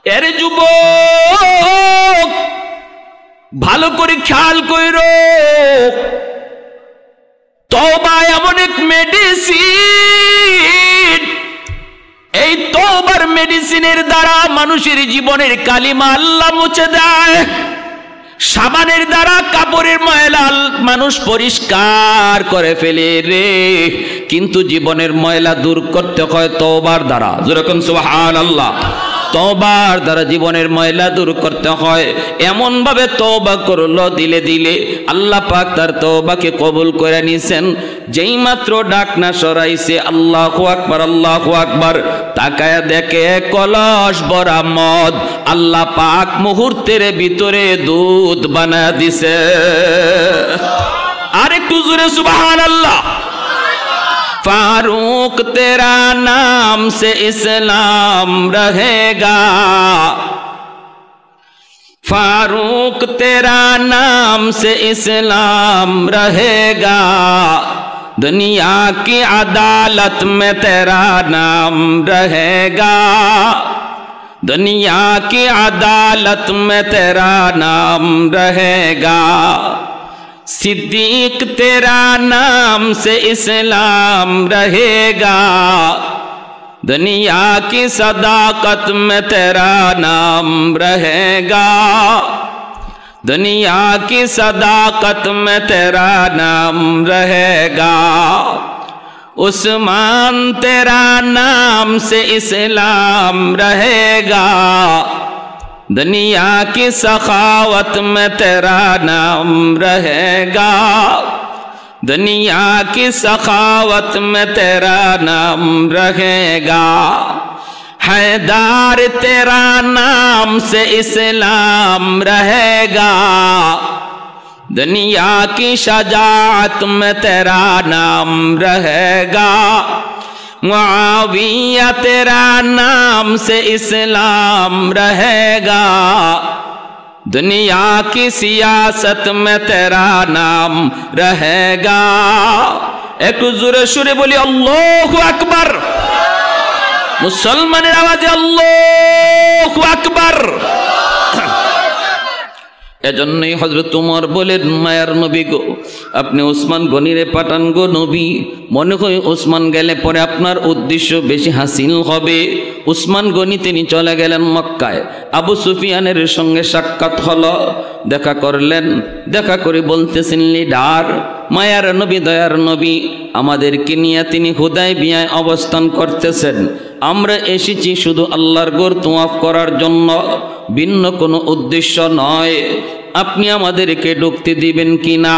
এর যুবক ভালো করে খেয়াল কইরো, তওবা এমন এক মেডিসিন, এই তওবার মেডিসিনের দ্বারা মানুষের জীবনের কালিমা আল্লাহ মুছে দেয়। সাবানের দ্বারা কাপড়ের ময়লা মানুষ পরিষ্কার করে ফেলে রে, কিন্তু জীবনের ময়লা দূর করতে হয় তওবার দ্বারা। যেরকম সুবহানাল্লাহ, তওবার দ্বারা জীবনের ময়লা দূর করতে হয়। এমন ভাবে তওবা করলো, দিলে দিলে আল্লাহ পাক তার তওবাকে কবুল করে নিছেন। যেই মাত্র ডাক না সরাইছে আল্লাহু আকবার আল্লাহু আকবার, তাকায়া দেখে কলস ভরা মদ আল্লাহ পাক মুহূর্তের ভিতরে দুধ বানা দিছে। আরেকটু জোরে সুবহানাল্লাহ। फारूक तेरा नाम से इस्लाम रहेगा, फारूक तेरा नाम से इस्लाम रहेगा, दुनिया की अदालत में तेरा नाम रहेगा, दुनिया की अदालत में तेरा नाम रहेगा, सिद्दीक तेरा नाम से इस्लाम रहेगा, दुनिया की सदाकत में तेरा नाम रहेगा, दुनिया की सदाकत में तेरा नाम रहेगा, उस्मान तेरा नाम से इस्लाम रहेगा, दुनिया की सखावत में तेरा नाम रहेगा, दुनिया की सखावत में तेरा नाम रहेगा, हैदर तेरा नाम से इस्लाम रहेगा, दुनिया की शजाअत में तेरा नाम रहेगा, मुआविया तेरा नाम से इस्लाम रहेगा, दुनिया की सियासत में तेरा नाम रहेगा। एक जोरे सुरे बोली अल्लाहु अकबर, मुसलमानेर आवाजे अल्लाहु अकबर। এজন্যই হযরত ওমর বলেন, মায়ার নবী গো, আপনি ওসমান গনিরে পাঠান গো নবী, মনে হয় ওসমান গেলে পরে আপনার উদ্দেশ্য বেশি হাসিল হবে। ওসমান গনি তিনি চলে গেলেন মক্কায়। আবু সুফিয়ানের সঙ্গে সাক্ষাৎ হলো, দেখা করলেন। দেখা করে বলতেছেন, লিডার, মায়ার নবী দয়ার নবী আমাদেরকে নিয়ে তিনি হুদায়বিয়ায় অবস্থান করতেছেন। আমরা এসেছি শুধু আল্লাহর ঘর তওয়াফ করার জন্য, ভিন্ন কোনো উদ্দেশ্য নয়। আপনি আমাদেরকে ঢুকতে দিবেন কিনা?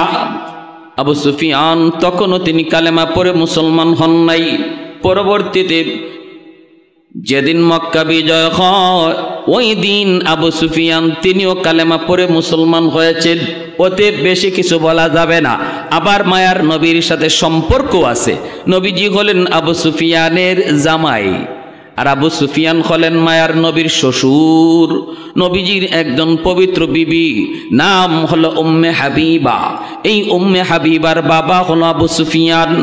আবু সুফিয়ান তখনও তিনি কালেমা পড়ে মুসলমান হন নাই। পরবর্তীতে যেদিন মক্কা বিজয় হয় ওই দিন আবু সুফিয়ান তিনিও কালেমা পড়ে মুসলমান হয়েছেন। ওতে বেশি কিছু বলা যাবে না। আবার মায়ার নবীর সাথে সম্পর্ক আছে। নবীজি হলেন আবু সুফিয়ানের জামাই, আর আবু সুফিয়ান হলেন মায়ার নবীর শ্বশুর। নবীজির একজন পবিত্র বিবি, নাম হলো উম্মে হাবিবা। এই উম্মে হাবিবার বাবা হলো আবু সুফিয়ান।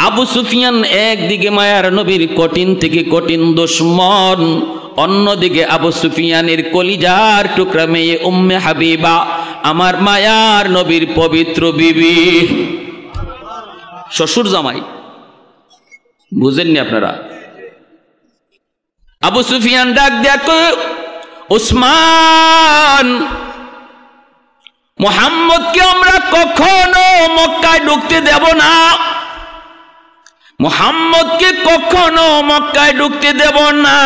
আবু সুফিয়ান একদিকে মায়ার নবীর কঠিন থেকে কঠিন দুশমন, অন্যদিকে আবু সুফিয়ানের কলিজার টুকরা মেয়ে উম্মে হাবিবা, আমার মায়ার নবীর পবিত্র বিবি। শ্বশুর জামাই, বুঝেননি আপনারা? আবু সুফিয়ান ডাক দেখো, উসমান, মুহাম্মদকে আমরা কখনো মক্কায় ঢুকতে দেব না, মুহাম্মদকে কখনো মক্কায় ঢুকতে দেব না।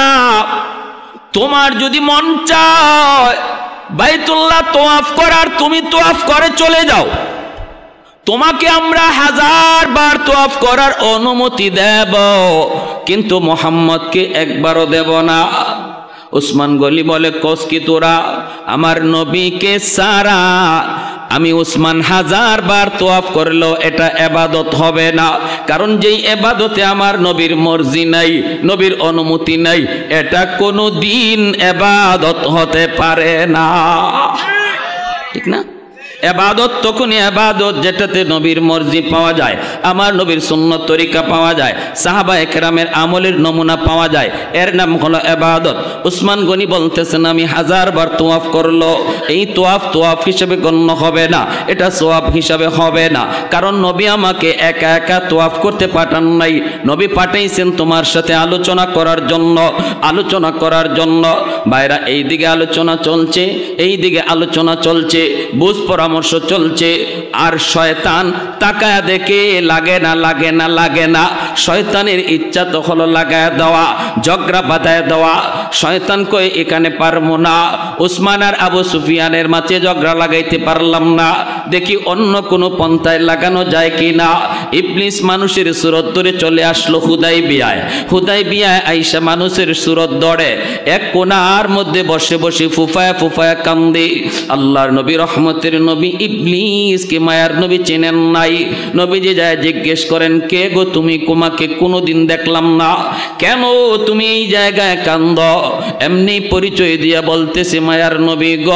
তোমার যদি মন চায় বাইতুল্লাহ তওয়াফ করার, তুমি তওয়াফ করে চলে যাও, তোমাকে আমরা 1000 বার তওয়াফ করার অনুমতি দেব, কিন্তু মুহাম্মদকে একবারও দেব না। উসমান গনি বলে, কোস কি তোরা? আমার নবীকে সারা আমি উসমান 1000 বার তওয়াফ করলেও এটা ইবাদত হবে না, কারণ যেই ইবাদতে আমার নবীর মর্জি নাই, নবীর অনুমতি নাই, এটা কোনো দিন ইবাদত হতে পারে না। ঠিক না? ইবাদত তখনই ইবাদত যেটাতে নবীর মর্জি পাওয়া যায়, আমার নবীর সুন্নত তরিকা পাওয়া যায়, সাহাবায়ে কেরামের আমলের নমুনা পাওয়া যায়, এর নাম হলো ইবাদত। উসমান গনি বলতেছেন আমি 1000 বার তোয়াফ করলো, এই তোয়াফ হিসেবে গণ্য হবে না, এটা সওয়াব হিসাবে হবে না, কারণ নবী আমাকে একা একা তোয়াফ করতে পাঠান নাই, নবী পাঠাইছেন তোমার সাথে আলোচনা করার জন্য। ভাইরা, এই দিকে আলোচনা চলছে, এই দিকে আলোচনা চলছে, বুঝ পরামর্শ চলছে, আর শয়তান তাকায় দেখে লাগে না। শয়তানের ইচ্ছা তো হলো লাগায় দেওয়া, ঝগড়া বাঁধায় দেওয়া। শয়তান কই এখানে পারবো না, উসমান আর আবু সুফিয়ানের মাঝে ঝগড়া লাগাইতে পারলাম না, দেখি অন্য কোনো পন্থায় লাগানো যায় কি না। ইবলিস মানুষের সুরত ধরে চলে আসলো হুদাইবিয়ায় আইসা মানুষের সুরত ধরে এক কোণার মধ্যে বসে বসে ফুফায়া কান্দে। আল্লাহর নবী, রহমতের নবী, ইবলিসকে মায়ার নবী চেনেন নাই। নবীজি যায় জিজ্ঞেস করেন, কে গো তুমি, তোমাকে কোনোদিন দেখলাম না, কেন তুমি এই জায়গায় কান্দ? এমনি পরিচয় দিয়া বলতেছে, মায়ার নবী গ,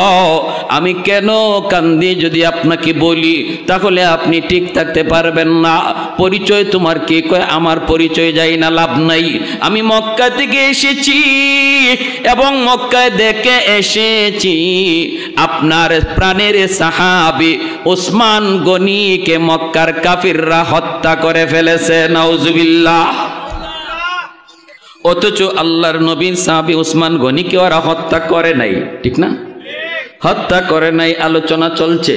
আমি কেন কান্দি যদি আপনাকে বলি তাহলে আপনি ঠিক থাকতে পারবেন না। পরিচয় তোমার কে? কয় আমার পরিচয় যাই না, লাভ নাই, আমি মক্কা থেকে এসেছি এবং মক্কায় দেখে এসেছি আপনার প্রাণের সাহাবী উসমান গনিকে মক্কার কাফিররা হত্যা করে ফেলেছে, নাউজুবিল্লাহ। অথচ আল্লাহর নবীর সাহাবী উসমান গনিকে ওরা হত্যা করে নাই, ঠিক না? হত্যা করে নাই, আলোচনা চলছে।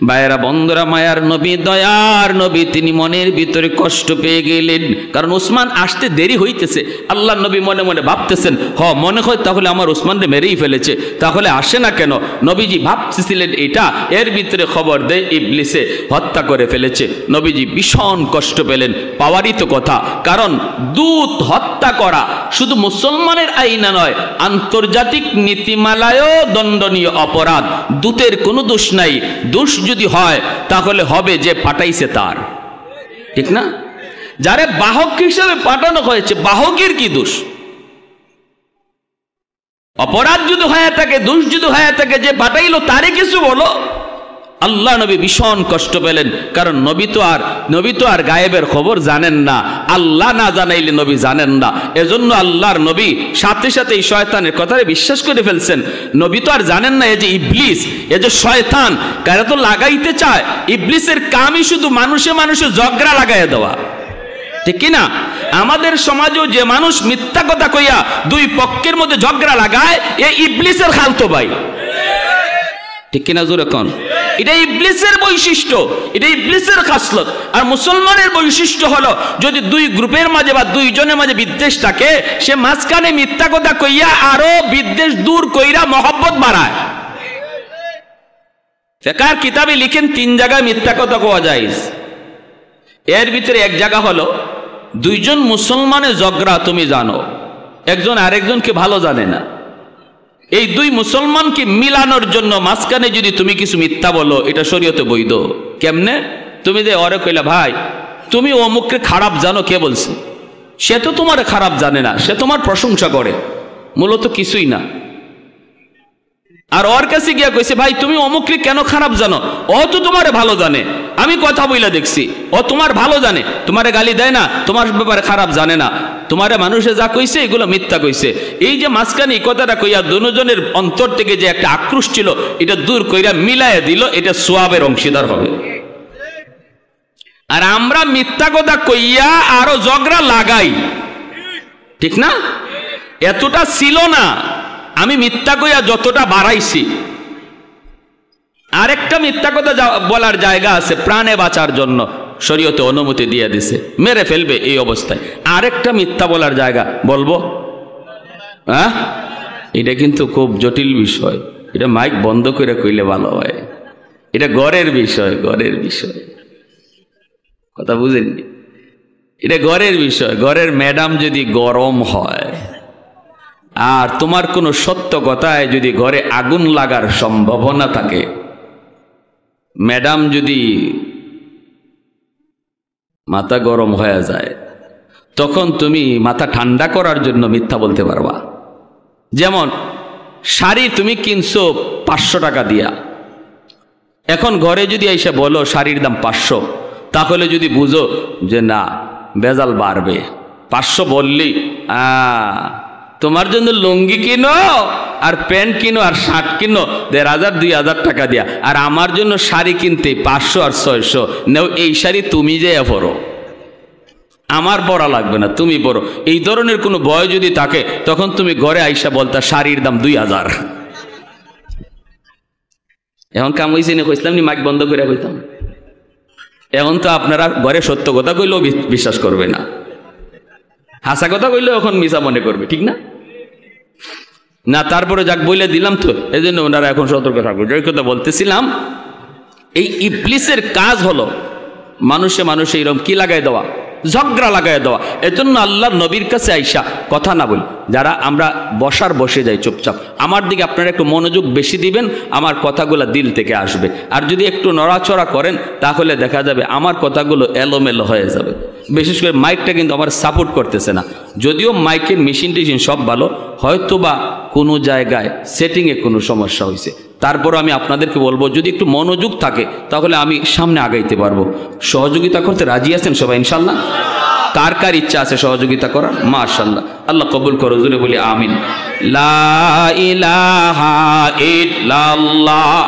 ভাইয়েরা, বন্ধুরা, মায়ার নবী, দয়ার নবী, তিনি মনের ভিতরে কষ্ট পেয়ে গেলেন, কারণ উসমান আসতে দেরি হইতেছে। আল্লাহর নবী মনে মনে ভাবতেছেন, মনে হয় তাহলে আমার উসমানকে মেরেই ফেলেছে, তাহলে আসে না কেন? নবীজি ভাবতেছিলেন এটা, এর ভিতরে খবর দেয় ইবলিসে হত্যা করে ফেলেছে। নবীজি ভীষণ কষ্ট পেলেন, পাওয়ারই তো কথা, কারণ দূত হত্যা করা শুধু মুসলমানের আইনা নয়, আন্তর্জাতিক নীতিমালায়ও দণ্ডনীয় অপরাধ। দূতের কোনো দোষ নাই, দোষ যদি হয় তাহলে হবে যে পাঠাইছে তার, ঠিক না? যারে বাহক হিসেবে পাঠানো হয়েছে, বাহকের কি দোষ? অপরাধ যদি হয়ে থাকে, দোষ যদি হয়ে থাকে, যে পাঠাইলো তারে কিছু বলো। আল্লাহ নবী ভীষণ কষ্ট পেলেন, কারণ নবী তো আর গায়েবের খবর জানেন না, আল্লাহ না জানাইলে নবী জানেন না। এজন্য আল্লাহর নবী সাথে সাথে এই শয়তানের কথায় বিশ্বাস করে ফেলছেন। নবী তো আর জানেন না এই যে ইবলিস, এই যে শয়তান, কারা তো লাগাইতে চায়। ইবলিসের কামই শুধু মানুষে ঝগড়া লাগাইয়া দেওয়া, ঠিক কিনা? আমাদের সমাজেও যে মানুষ মিথ্যা কথা কইয়া দুই পক্ষের মধ্যে ঝগড়া লাগায়, এ ইবলিসের খালতো ভাই, ঠিক কিনা? জোরে কোন? এটা ইবলিসের বৈশিষ্ট্য, এটা ইবলিসের খাসলত। আর মুসলমানের বৈশিষ্ট্য হলো, যদি দুই গ্রুপের মাঝে বা দুইজনের মাঝে বিদ্বেষ থাকে, সে মাঝখানে মিথ্যা কথা কইয়া আরো বিদ্বেষ দূর কইরা মহব্বত বাড়ায়। ফিকহ কিতাবে লিখেন 3 জায়গায় মিথ্যা কথা কোয়া যায়। এর ভিতরে এক জায়গা হলো, দুইজন মুসলমানের ঝগড়া তুমি জানো, একজন আরেকজনকে ভালো জানে না, এই দুই মুসলমানকে মিলানোর জন্য মাঝখানে যদি তুমি কিছু মিথ্যা বলো, এটা শরীয়তে বৈধ। কেমনে? তুমি যে ওরে কইলা, ভাই তুমি অমুককে খারাপ জানো, কে বলছে? সে তো তোমার খারাপ জানে না, সে তোমার প্রশংসা করে, মূলত কিছুই না। আর ওর কাছে গিয়া কইছে, ভাই তুমি অমুককে কেন খারাপ জানো? ও তো তোমারে ভালো জানে, আমি কথা বইলা দেখছি, ও তোমার ভালো জানে, তোমারে গালি দেয় না, তোমার ব্যাপারে খারাপ জানে না, তোমারে মানুষে যা কইছে এগুলো মিথ্যা কইছে। এই যে মাঝখানে এই কথাটা কইয়া দুজনের অন্তর থেকে যে একটা আক্রোশ ছিল, এটা দূর কইরা মিলাইয়া দিল, এটা সওয়াবের অংশীদার হবে। আর আমরা মিথ্যা কথা কইয়া আরো ঝগড়া লাগাই, ঠিক না? এতটা ছিল না, আমি মিথ্যা কইয়া যতটা বাড়াইছি। আরেকটা মিথ্যা কথা বলার জায়গা আছে, প্রাণে বাঁচার জন্য শরীয়তে অনুমতি দিয়ে দিছে, মেরে ফেলবে এই অবস্থায়। আরেকটা মিথ্যা বলার জায়গা বলবো, এটা কিন্তু খুব জটিল বিষয়, এটা মাইক বন্ধ করে কইলে ভালো হয়। এটা ঘরের বিষয়, কথা বুঝেননি? এটা ঘরের বিষয়। ঘরের ম্যাডাম যদি গরম হয় আর তোমার কোনো সত্য কথায় যদি ঘরে আগুন লাগার সম্ভাবনা থাকে, ম্যাডাম যদি মাথা গরম হয়ে যায়, তখন তুমি মাথা ঠান্ডা করার জন্য মিথ্যা বলতে পারবা। যেমন শাড়ি তুমি কিনছো 500 টাকা দিয়া, এখন ঘরে যদি এসে বলো শাড়ির দাম 500, তাহলে যদি বুঝো যে না বেজাল বাড়বে, 500 বললি তোমার জন্য লুঙ্গি কিনো আর প্যান্ট কিনো আর শার্ট কিনো 1500-2000 টাকা দিয়া, আর আমার জন্য শাড়ি কিনতে 500 আর 600 নেও, এই শাড়ি তুমি যে পরো, আমার পরা লাগবে না, তুমি পরো। এই ধরনের কোনো ভয় যদি থাকে তখন তুমি ঘরে আইসা বলতা শাড়ির দাম 2000। এখন কাম হয়েছে না কইসলাম নি, মাইক বন্ধ করে কইতাম। এখন তো আপনারা ঘরে সত্য কথা কইলেও বিশ্বাস করবে না, হাসা কথা কইলেও এখন মিছা মনে করবে, ঠিক না? না তারপরে যাক বলে দিলাম তো, এই জন্য ওনারা এখন সতর্ক থাকবে। যে কথা বলতেছিলাম, এই ইবলিসের কাজ হলো মানুষে এরকম কি লাগাই দেওয়া, ঝগড়া লাগাই দেওয়া। এজন্য আল্লাহর নবীর কাছে আইসা কথা না বলি, যারা আমরা বসে যাই চুপচাপ, আমার দিকে আপনারা একটু মনোযোগ বেশি দিবেন, আমার কথাগুলো দিল থেকে আসবে। আর যদি একটু নড়াচড়া করেন তাহলে দেখা যাবে আমার কথাগুলো এলোমেলো হয়ে যাবে। বিশেষ করে মাইকটা কিন্তু আমার সাপোর্ট করতেছে না, যদিও মাইকের মেশিন টেশিন সব ভালো, হয়তো বা কোনো জায়গায় সেটিংয়ে কোনো সমস্যা হয়েছে। তারপর আমি আপনাদেরকে বলবো যদি একটু মনোযোগ থাকে তাহলে আমি সামনে আগাইতে পারবো। সহযোগিতা করতে রাজি আছেন সবাই ইনশাল্লাহ? কার কার ইচ্ছা আছে সহযোগিতা করার? মাশাআল্লাহ, আল্লাহ কবুল করো, জোরে বলি আমিন। লা ইলাহা ইল্লাল্লাহ।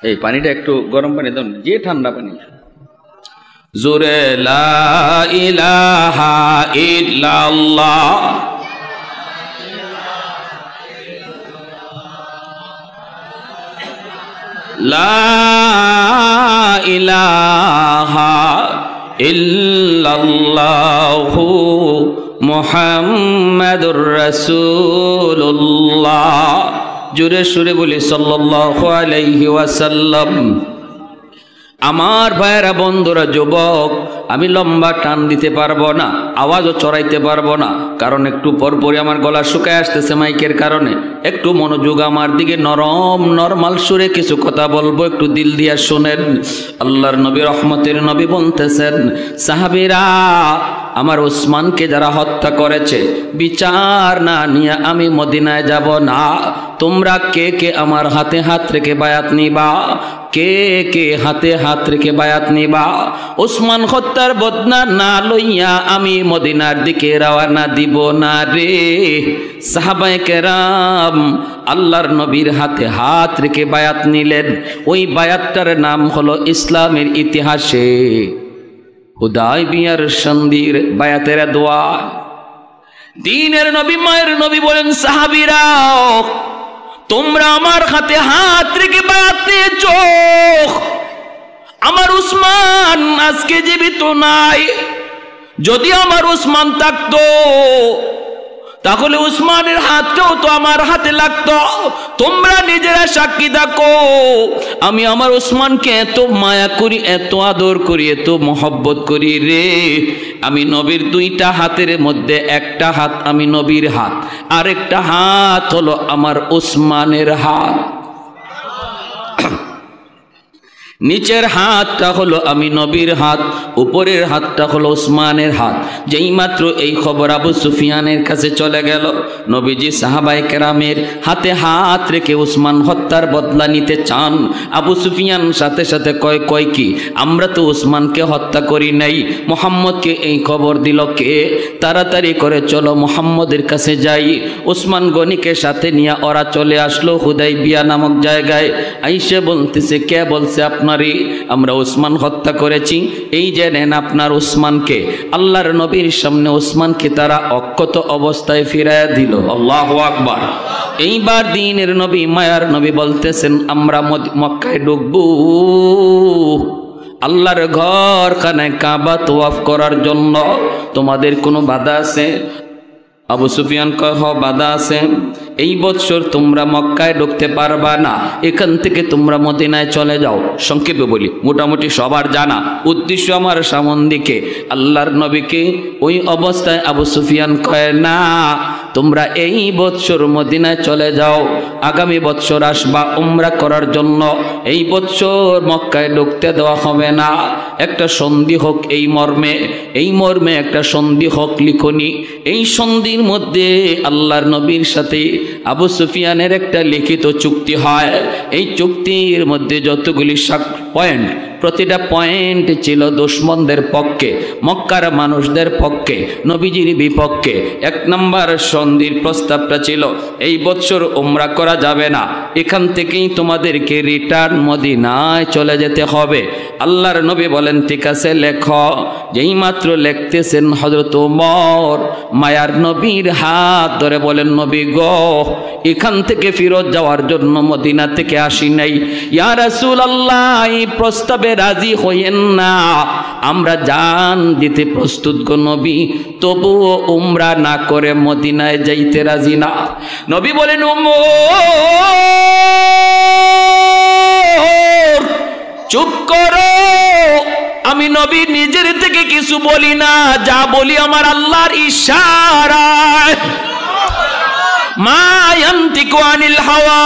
এই পানিটা একটু গরম পানি দাও, যে ঠান্ডা পানি। জোরে লা ইলাহা ইল্লাল্লাহ। লা ইলাহা ইল্লাল্লাহু মুহাম্মাদুর রাসূলুল্লাহ। জোরে সুরে বলি সাল্লাল্লাহু আলাইহি ওয়াসাল্লাম। আমার ভাইয়েরা, বন্ধুরা, যুবক, আমি লম্বা টান দিতে পারবো না, আওয়াজও চড়াইতে পারবো না, কারণ একটু পরপরই আমার গলা শুকায় আসতেছে মাইকের কারণে। একটু মনোযোগ আমার দিকে, নরমাল সুরে কিছু কথা বলবো, একটু দিল দিয়া শোনেন। আল্লাহর নবী, রহমতের নবী বলতেছেন, সাহাবীরা, আমার ওসমানকে যারা হত্যা করেছে বিচার না নিয়ে আমি মদিনায় যাব না। তোমরা কে কে আমার হাতে হাত রেখে বায়াত নিবা? কে কে হাতে হাত রেখে বায়াত নিবা? ওসমান হত্যার বদনা না লইয়া আমি মদিনার দিকে রওনা দিব না রে। সাহাবায়ে কেরাম আল্লাহর নবীর হাতে হাত রেখে বায়াত নিলেন। ওই বায়াতটার নাম হলো ইসলামের ইতিহাসে হুদায়বিয়ার সন্ধির বায়াতের দোয়া। দ্বীনের নবী, মায়ের নবী বলেন, সাহাবীরা, তোমরা আমার হাতে হাত রেখে বায়াত নিয়েছো। আমার উসমান আজকে জীবিত নাই, যদি আমার উসমান থাকতো তাহলে উসমানের হাতটাও তো আমার হাতে লাগতো। তোমরা নিজেরা সাক্ষী থাকো, আমি আমার উসমানকে এত মায়া করি, এত আদর করি, এত মহব্বত করি রে। আমি নবীর দুইটা হাতের মধ্যে একটা হাত আমি নবীর হাত, আরেকটা হাত হলো আমার উসমানের হাত। নিচের হাতটা হলো আমি নবীর হাত, উপরের হাতটা হলো উসমানের হাত। যেই মাত্র এই খবর আবু সুফিয়ানের কাছে চলে গেল, নবীজি সাহাবায়ে কেরামের হাতে হাত রেখে উসমান হত্যার বদলা নিতে চান। আবু সুফিয়ান সাথে সাথে কয় কি, আমরা তো উসমানকে হত্যা করি নাই, মুহাম্মদকে এই খবর দিল কে? তাড়াতাড়ি করে চলো মুহাম্মদের কাছে যাই। উসমান গনিকে সাথে নিয়ে ওরা চলে আসলো হুদাইবিয়া নামক জায়গায়। আইসে বলতেছে, কে বলছে আপনারই? আমরা উসমান হত্যা করেছি, এই যে নেন আপনার উসমানকে। আল্লাহর নবীর সামনে উসমানকে তারা অক্ষত অবস্থায় ফিরাইয়া দিল। আল্লাহু আকবার। এইবার দ্বীনের নবী, মায়ার নবী বলতেছেন, আমরা মক্কায় ঢুকবো আল্লাহর ঘরখানে কাবা তওয়াফ করার জন্য, তোমাদের কোনো বাধা আছে? আবু সুফিয়ান কয়, বাধা আছে। এই বৎসর তোমরা মক্কায় ঢুকতে পারবা না, এখান থেকে তোমরা মদিনায় চলে যাও। সংক্ষেপে বলি, মোটামুটি সবার জানা উদ্দেশ্য আমার সামন দিকে। আল্লাহর নবীকে ওই অবস্থায় আবু সুফিয়ান কয়, না, তোমরা এই বৎসর মদিনায় চলে যাও, আগামী বৎসর আসবা উমরা করার জন্য, এই বৎসর মক্কায় ঢুকতে দেওয়া হবে না। একটা সন্ধি হোক এই মর্মে একটা সন্ধি হোক লিখনি। এই সন্ধির মধ্যে আল্লাহর নবীর সাথে আবু সুফিয়ানের একটা লিখিত চুক্তি হয়। এই চুক্তির মধ্যে যতগুলি পয়েন্ট, প্রতিটা পয়েন্ট ছিল দুশমনদের পক্ষে, মক্কার মানুষদের পক্ষে, নবীজির বিপক্ষে। 1 নম্বর সন্ধির প্রস্তাবটা ছিল এই বছর উমরা করা যাবে না, এখান থেকেই তোমাদেরকে রিটার্ন মদিনায় চলে যেতে হবে। আল্লাহর নবী বলেন ঠিক আছে লেখো। যেই মাত্র লিখতেছেন হযরত ওমর মায়ার নবীর হাত ধরে বলেন, নবী গো, এখান থেকে ফিরত যাওয়ার জন্য মদিনা থেকে আসি নাই, ইয়া রাসূলুল্লাহ এই প্রস্তাবে রাজি হইয়েন না, আমরা জান দিতে প্রস্তুত গো নবী, তবুও উমরা না করে মদিনায় যাইতে রাজি না। নবী বলেন, ওমর চুপ করো, আমি নবী নিজের থেকে কিছু বলি না, যা বলি আমার আল্লাহর ইশারায়। মা ইয়ানতিকু আনিল হাওয়া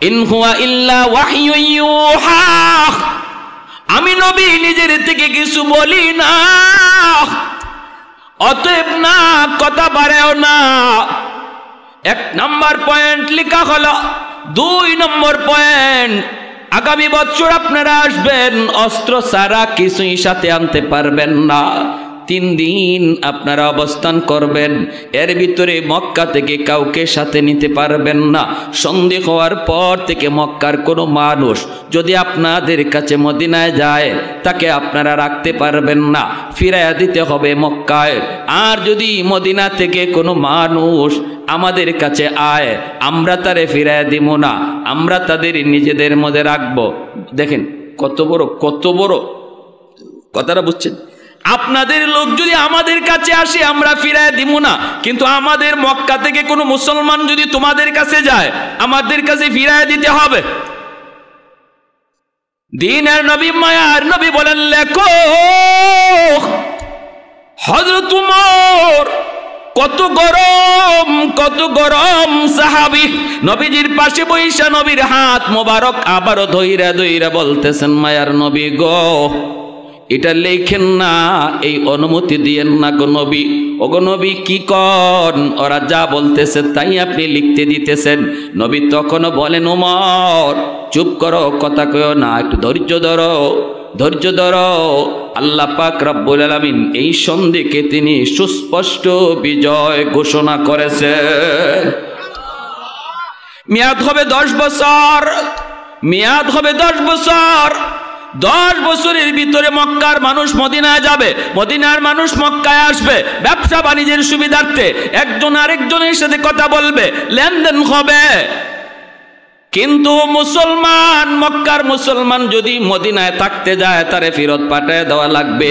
ইন হুয়া ইল্লা ওয়াহয়ু ইউহা, আমি নবী নিজের থেকে কিছু বলি না, অতএব না কথা বাড়াও না। 1 নম্বর পয়েন্ট লেখা হলো। 2 নম্বর পয়েন্ট, আগামী বছর আপনারা আসবেন, অস্ত্র ছাড়া কিছুই সাথে আনতে পারবেন না। 3 দিন আপনারা অবস্থান করবেন, এর ভিতরে মক্কা থেকে কাউকে সাথে নিতে পারবেন না। সন্ধি হওয়ার পর থেকে মক্কার কোনো মানুষ যদি আপনাদের কাছে মদিনায় যায়, তাকে আপনারা রাখতে পারবেন না, ফিরাইয়া দিতে হবে মক্কায়। আর যদি মদিনা থেকে কোনো মানুষ আমাদের কাছে আয়, আমরা তারে ফিরাইয়া দিব না, আমরা তাদের নিজেদের মধ্যে রাখবো। দেখেন কত বড় কথাটা বুঝছেন? আপনাদের লোক যদি আমাদের কাছে আসে আমরা ফিরায় দিব না, কিন্তু আমাদের মক্কা থেকে কোনো মুসলমান যদি তোমাদের কাছে যায়, আমাদের কাছে ফিরায় দিতে হবে। দ্বীনের নবী মায়ার নবী বলেন লেখো, হযরত ওমর কত গরম সাহাবী, নবীজির পাশে বইসা নবীর হাত মোবারক আবারও ধইরা বলতেছেন, মায়ার নবী গো, এটা লেখেন না, এই অনুমতি দিয়েন না গো নবী। ও গো নবী কি কন, ওরা যা বলতেছে তাই আপনি লিখতে দিতেছেন। নবী তখনও বলেন, ওমর চুপ করো, কথা কয়ো না, একটু ধৈর্য ধরো। আল্লাহ পাক রব্বুল আলামিন এই সন্ধিকে তিনি সুস্পষ্ট বিজয় ঘোষণা করেছেন। মেয়াদ হবে 10 বছর, 10 বছরের ভিতরে মক্কার মানুষ মদিনায় যাবে, মদিনার মানুষ মক্কায় আসবে, ব্যবসা বাণিজ্যের সুবিধার্থে একজন আরেকজনের সাথে কথা বলবে, লেনদেন হবে। কিন্তু মক্কার মুসলমান যদি মদিনায় থাকতে যায়, তারে ফেরত পাঠায় দেওয়া লাগবে।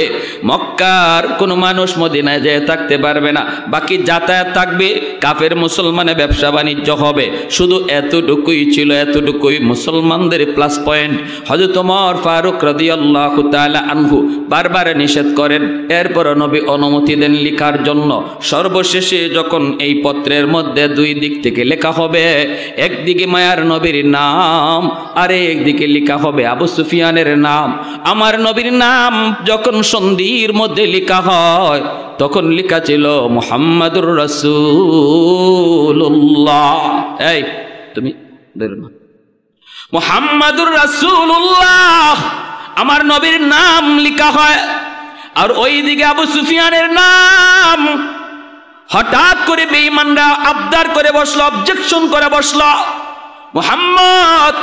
মক্কার কোনো মানুষ মদিনায় যেয়ে থাকতে পারবে না, বাকি যাতায়াত থাকবে, কাফের মুসলমানে ব্যবসা বাণিজ্য হবে। শুধু এতটুকুই ছিল, এতটুকুই মুসলমানদের প্লাস পয়েন্ট। হযরত ওমর ফারুক রাদিয়াল্লাহু তাআলা আনহু বারবার নিষেধ করেন, এরপর নবী অনুমতি দেন লেখার জন্য। সর্বশেষে যখন এই পত্রের মধ্যে 2 দিক থেকে লেখা হবে, একদিকে মায়ার নবী নাম, আর একদিকে লেখা হবে আবু সুফিয়ানের নাম। আমার নবীর নাম যখন সন্ধির মধ্যে লেখা হয়, তখন লেখা ছিল মুহাম্মাদুর রাসূলুল্লাহ। এই তুমি মুহাম্মাদুর রাসূলুল্লাহ আমার নবীর নাম লেখা হয়, আর ওইদিকে আবু সুফিয়ানের নাম। হঠাৎ করে বেঈমানরা আবদার করে বসলো, অবজেকশন করে বসলো, মুহাম্মদ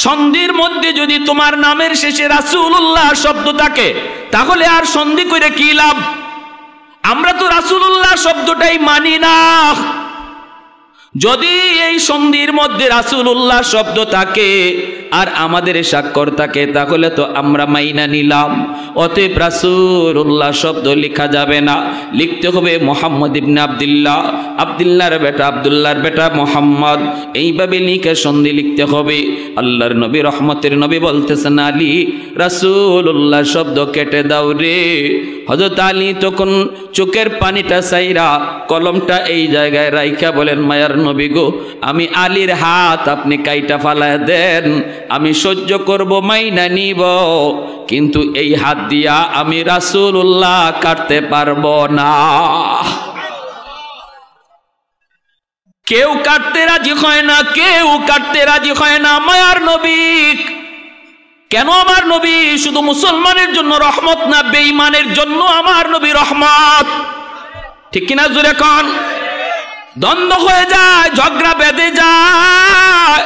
সন্ধির মধ্যে যদি তোমার নামের শেষে রাসূলুল্লাহ শব্দ থাকে, তাহলে আর সন্ধি করে কি লাভ? আমরা তো রাসূলুল্লাহ শব্দটাই মানি না। যদি এই সন্ধির মধ্যে রাসূলুল্লাহ শব্দ থাকে আর আমাদের স্বাক্ষর থাকে, তাহলে তো আমরা মাইনা নিলাম। অতএব রাসূলুল্লাহ শব্দ লেখা যাবে না, লিখতে হবে মুহাম্মদ ইবনে আব্দুল্লাহ। আব্দুল্লাহর বেটা আব্দুল্লাহর বেটা মোহাম্মদ, এইভাবে লিখে সন্ধি লিখতে হবে। আল্লাহর নবী রহমতের নবী বলতেছেন, আলী রাসূলুল্লাহ শব্দ কেটে দাও রে। হযরত আলী তখন চোখের পানিটা সাইরা কলমটা এই জায়গায় রাইখা বলেন, মায়ার নবী গো, আমি আলীর হাত আপনি কাইটা ফালায় দেন, আমি সহ্য করব, মাইনা নিব, কিন্তু এই হাত দিয়া আমি রাসূলুল্লাহ কাটতে পারবো না। কেউ কাটতে রাজি হয় না, কেউ কাটতে রাজি হয় না। মায়ার নবী কেন? আমার নবী শুধু মুসলমানের জন্য রহমত না, বেঈমানের জন্য আমার নবী রহমত। ঠিক কিনা জোরে কোন? দ্বন্দ্ব হয়ে যায়, ঝগড়া বেঁধে যায়।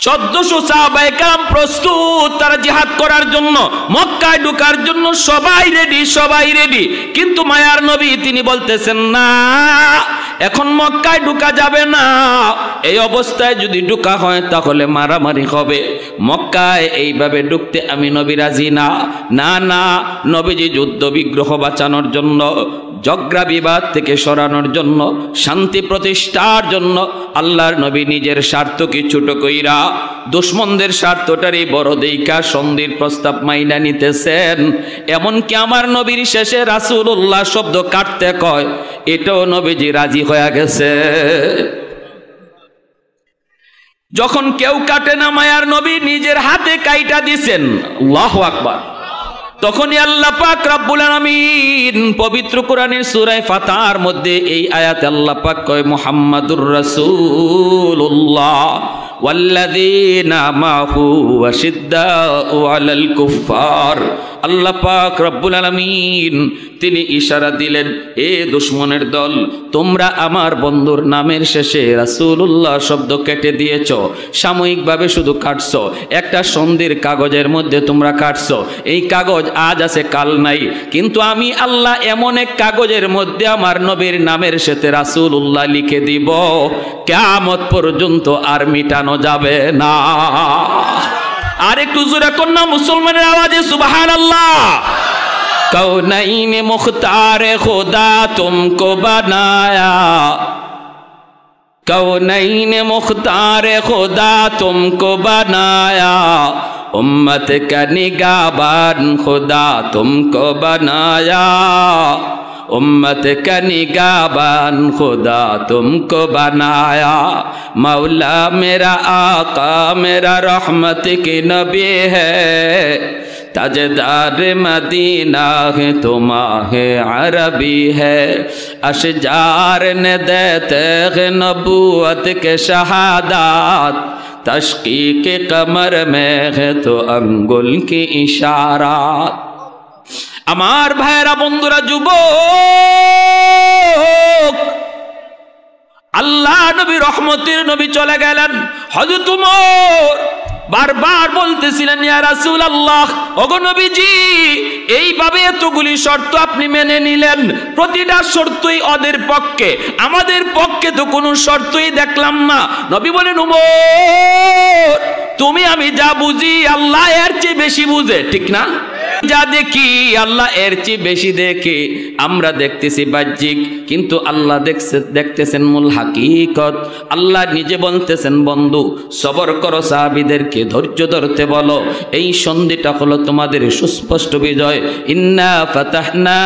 1400 সাহাবায়ে কেরাম প্রস্তুত তারা জিহাদ করার জন্য, মক্কায় ঢোকার জন্য সবাই রেডি, সবাই রেডি। কিন্তু মায়ার নবী তিনি বলতেছেন, না, এখন মক্কায় ঢোকা যাবে না। এই অবস্থায় যদি ঢোকা হয় তাহলে মারামারি হবে। মক্কায় এইভাবে ঢুকতে আমি নবী রাজি না। না না, নবীজি যুদ্ধ বিগ্রহ বাঁচানোর জন্য, ঝগড়া বিবাদ থেকে সরানোর জন্য, শান্তি প্রতিষ্ঠার জন্য আল্লাহর নবী নিজের স্বার্থকে ছোট কইরা দুশ্মনদের স্বার্থটারই বড় দেইকা সন্ধির প্রস্তাব মাইনা নিতেছেন। এমনকি আমার নবীর শেষে রাসূলুল্লাহ শব্দ কাটতে কয়, এটাও নবীজি রাজি হয়ে গেছে। যখন কেউ কাটে না, মায়ার নবী নিজের হাতে কাইটা দিছেন। আল্লাহু আকবার। তখনই আল্লাহ পাক রব্বুল আলামিন পবিত্র কোরআনের সূরা ফাতহার মধ্যে এই আয়াতে আল্লাহ পাক কয়, মুহাম্মাদুর রাসূলুল্লাহ ওয়াল্লাযীনা মাহু আশিদ্দাউ আলাল কুফফার। আল্লাহ পাক রব্বুল আলামিন তিনি ইশারা দিলেন, এ দুশমনের দল, তোমরা আমার বন্ধুর নামের শেষে রাসূলুল্লাহ শব্দ কেটে দিয়েছ, সাময়িকভাবে শুধু কাটছো, একটা সন্ধির কাগজের মধ্যে তোমরা কাটছো। এই কাগজ আজ আছে কাল নাই, কিন্তু আমি আল্লাহ এমন এক কাগজের মধ্যে আমার নবীর নামের সাথে রাসূলুল্লাহ লিখে দিব, কিয়ামত পর্যন্ত আর মিটানো যাবে না। আর একটু জোরে কন্যা মুসলমানের আওয়াজে সুবহানাল্লাহ। কৌনাইন মুখতারে খুদা তুমকো বানায়া, কৌনাইন মুখতারে খুদা তুমকো বানায়া, उम्मत का निगाहबान खुदा तुमको बनाया, उम्मत का निगाहबान खुदा तुमको बनाया। मौला मेरा आका मेरा रहमत की नबी है, ताजदार मदीना है तुम्हारे अरबी है। अशजार ने देते हैं नबूवत के शहादात, तशकीक कमर में है तो अंगुल की इशारात। আমার ভাইরা বন্ধুরা, যুবক, আল্লাহ নবী রহমতের নবী চলে গেলেন। হযরত ওমর বারবার বলতেছিলেন, ইয়া রাসূলুল্লাহ, ওগো নবীজি, এইভাবে এতগুলি শর্ত আপনি মেনে নিলেন, প্রতিটা শর্তই ওদের পক্ষে, আমাদের পক্ষে তো কোনো শর্তই দেখলাম না। নবী বলেন, ওমর, তুমি আমি যা বুঝি আল্লাহ এর চেয়ে বেশি বুঝে, ঠিক না? যা দেখি আল্লাহ এর চেয়ে বেশি দেখে। আমরা দেখতেছি বাহ্যিক, কিন্তু আল্লাহ দেখতেছেন মূল হাকিকত। আল্লাহ নিজে বলতেছেন, বন্ধু সবর করো, সাহাবীদেরকে ধৈর্য ধরতে বলো, এই সন্ধিটা হলো তোমাদের সুস্পষ্ট বিজয়। ইন্না ফাতাহনা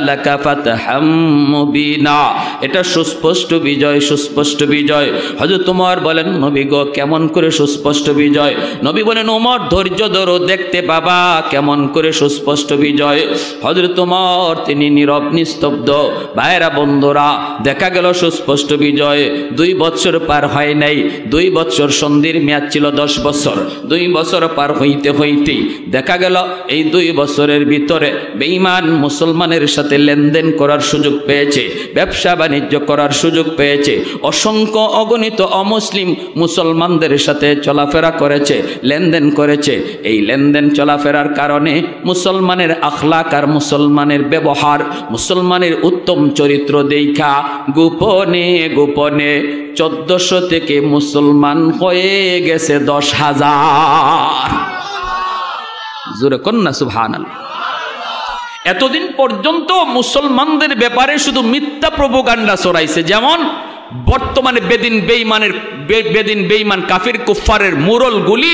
লাকা ফাতহাম মুবিনা, এটা সুস্পষ্ট বিজয়, সুস্পষ্ট বিজয়। হযরত ওমর বলেন, নবী গো, কেমন করে সুস্পষ্ট বিজয়? নবী বলেন, ওমর ধৈর্য ধরো, দেখতে পাবা কেমন করে সুস্পষ্ট বিজয়। হযরত ওমর তিনি নীরব নিস্তব্ধ। ভাইরা বন্ধুরা, দেখা গেল সুস্পষ্ট বিজয়। 2 বছর পার হয় নাই, 2 বছর সন্ধির মেয়াদ ছিল 10 বছর। 2 বছর পার হইতে হইতে দেখা গেল এই 2 বছরের ভিতরে বেঈমান মুসলমানের সাথে লেনদেন করার সুযোগ পেয়েছে, ব্যবসা বাণিজ্য করার সুযোগ পেয়েছে, অসংখ্য অগণিত অমুসলিম মুসলমানদের সাথে চলাফেরা করেছে, লেনদেন করেছে। এই লেনদেন চলাফেরার কারণে মুসলমানের আখলাক আর মুসলমানের ব্যবহার, মুসলমানের উত্তম চরিত্র দেখা গোপনে গোপনে 1400 থেকে মুসলমান হয়ে গেছে 10,000। জোরে কন্যা সুবহানাল্লাহ। এতদিন পর্যন্ত মুসলমানদের ব্যাপারে শুধু মিথ্যা প্রোপাগান্ডা ছড়াইছে। যেমন বর্তমানে বেদিন বেঈমান কাফির কুফফারের মুরলগুলি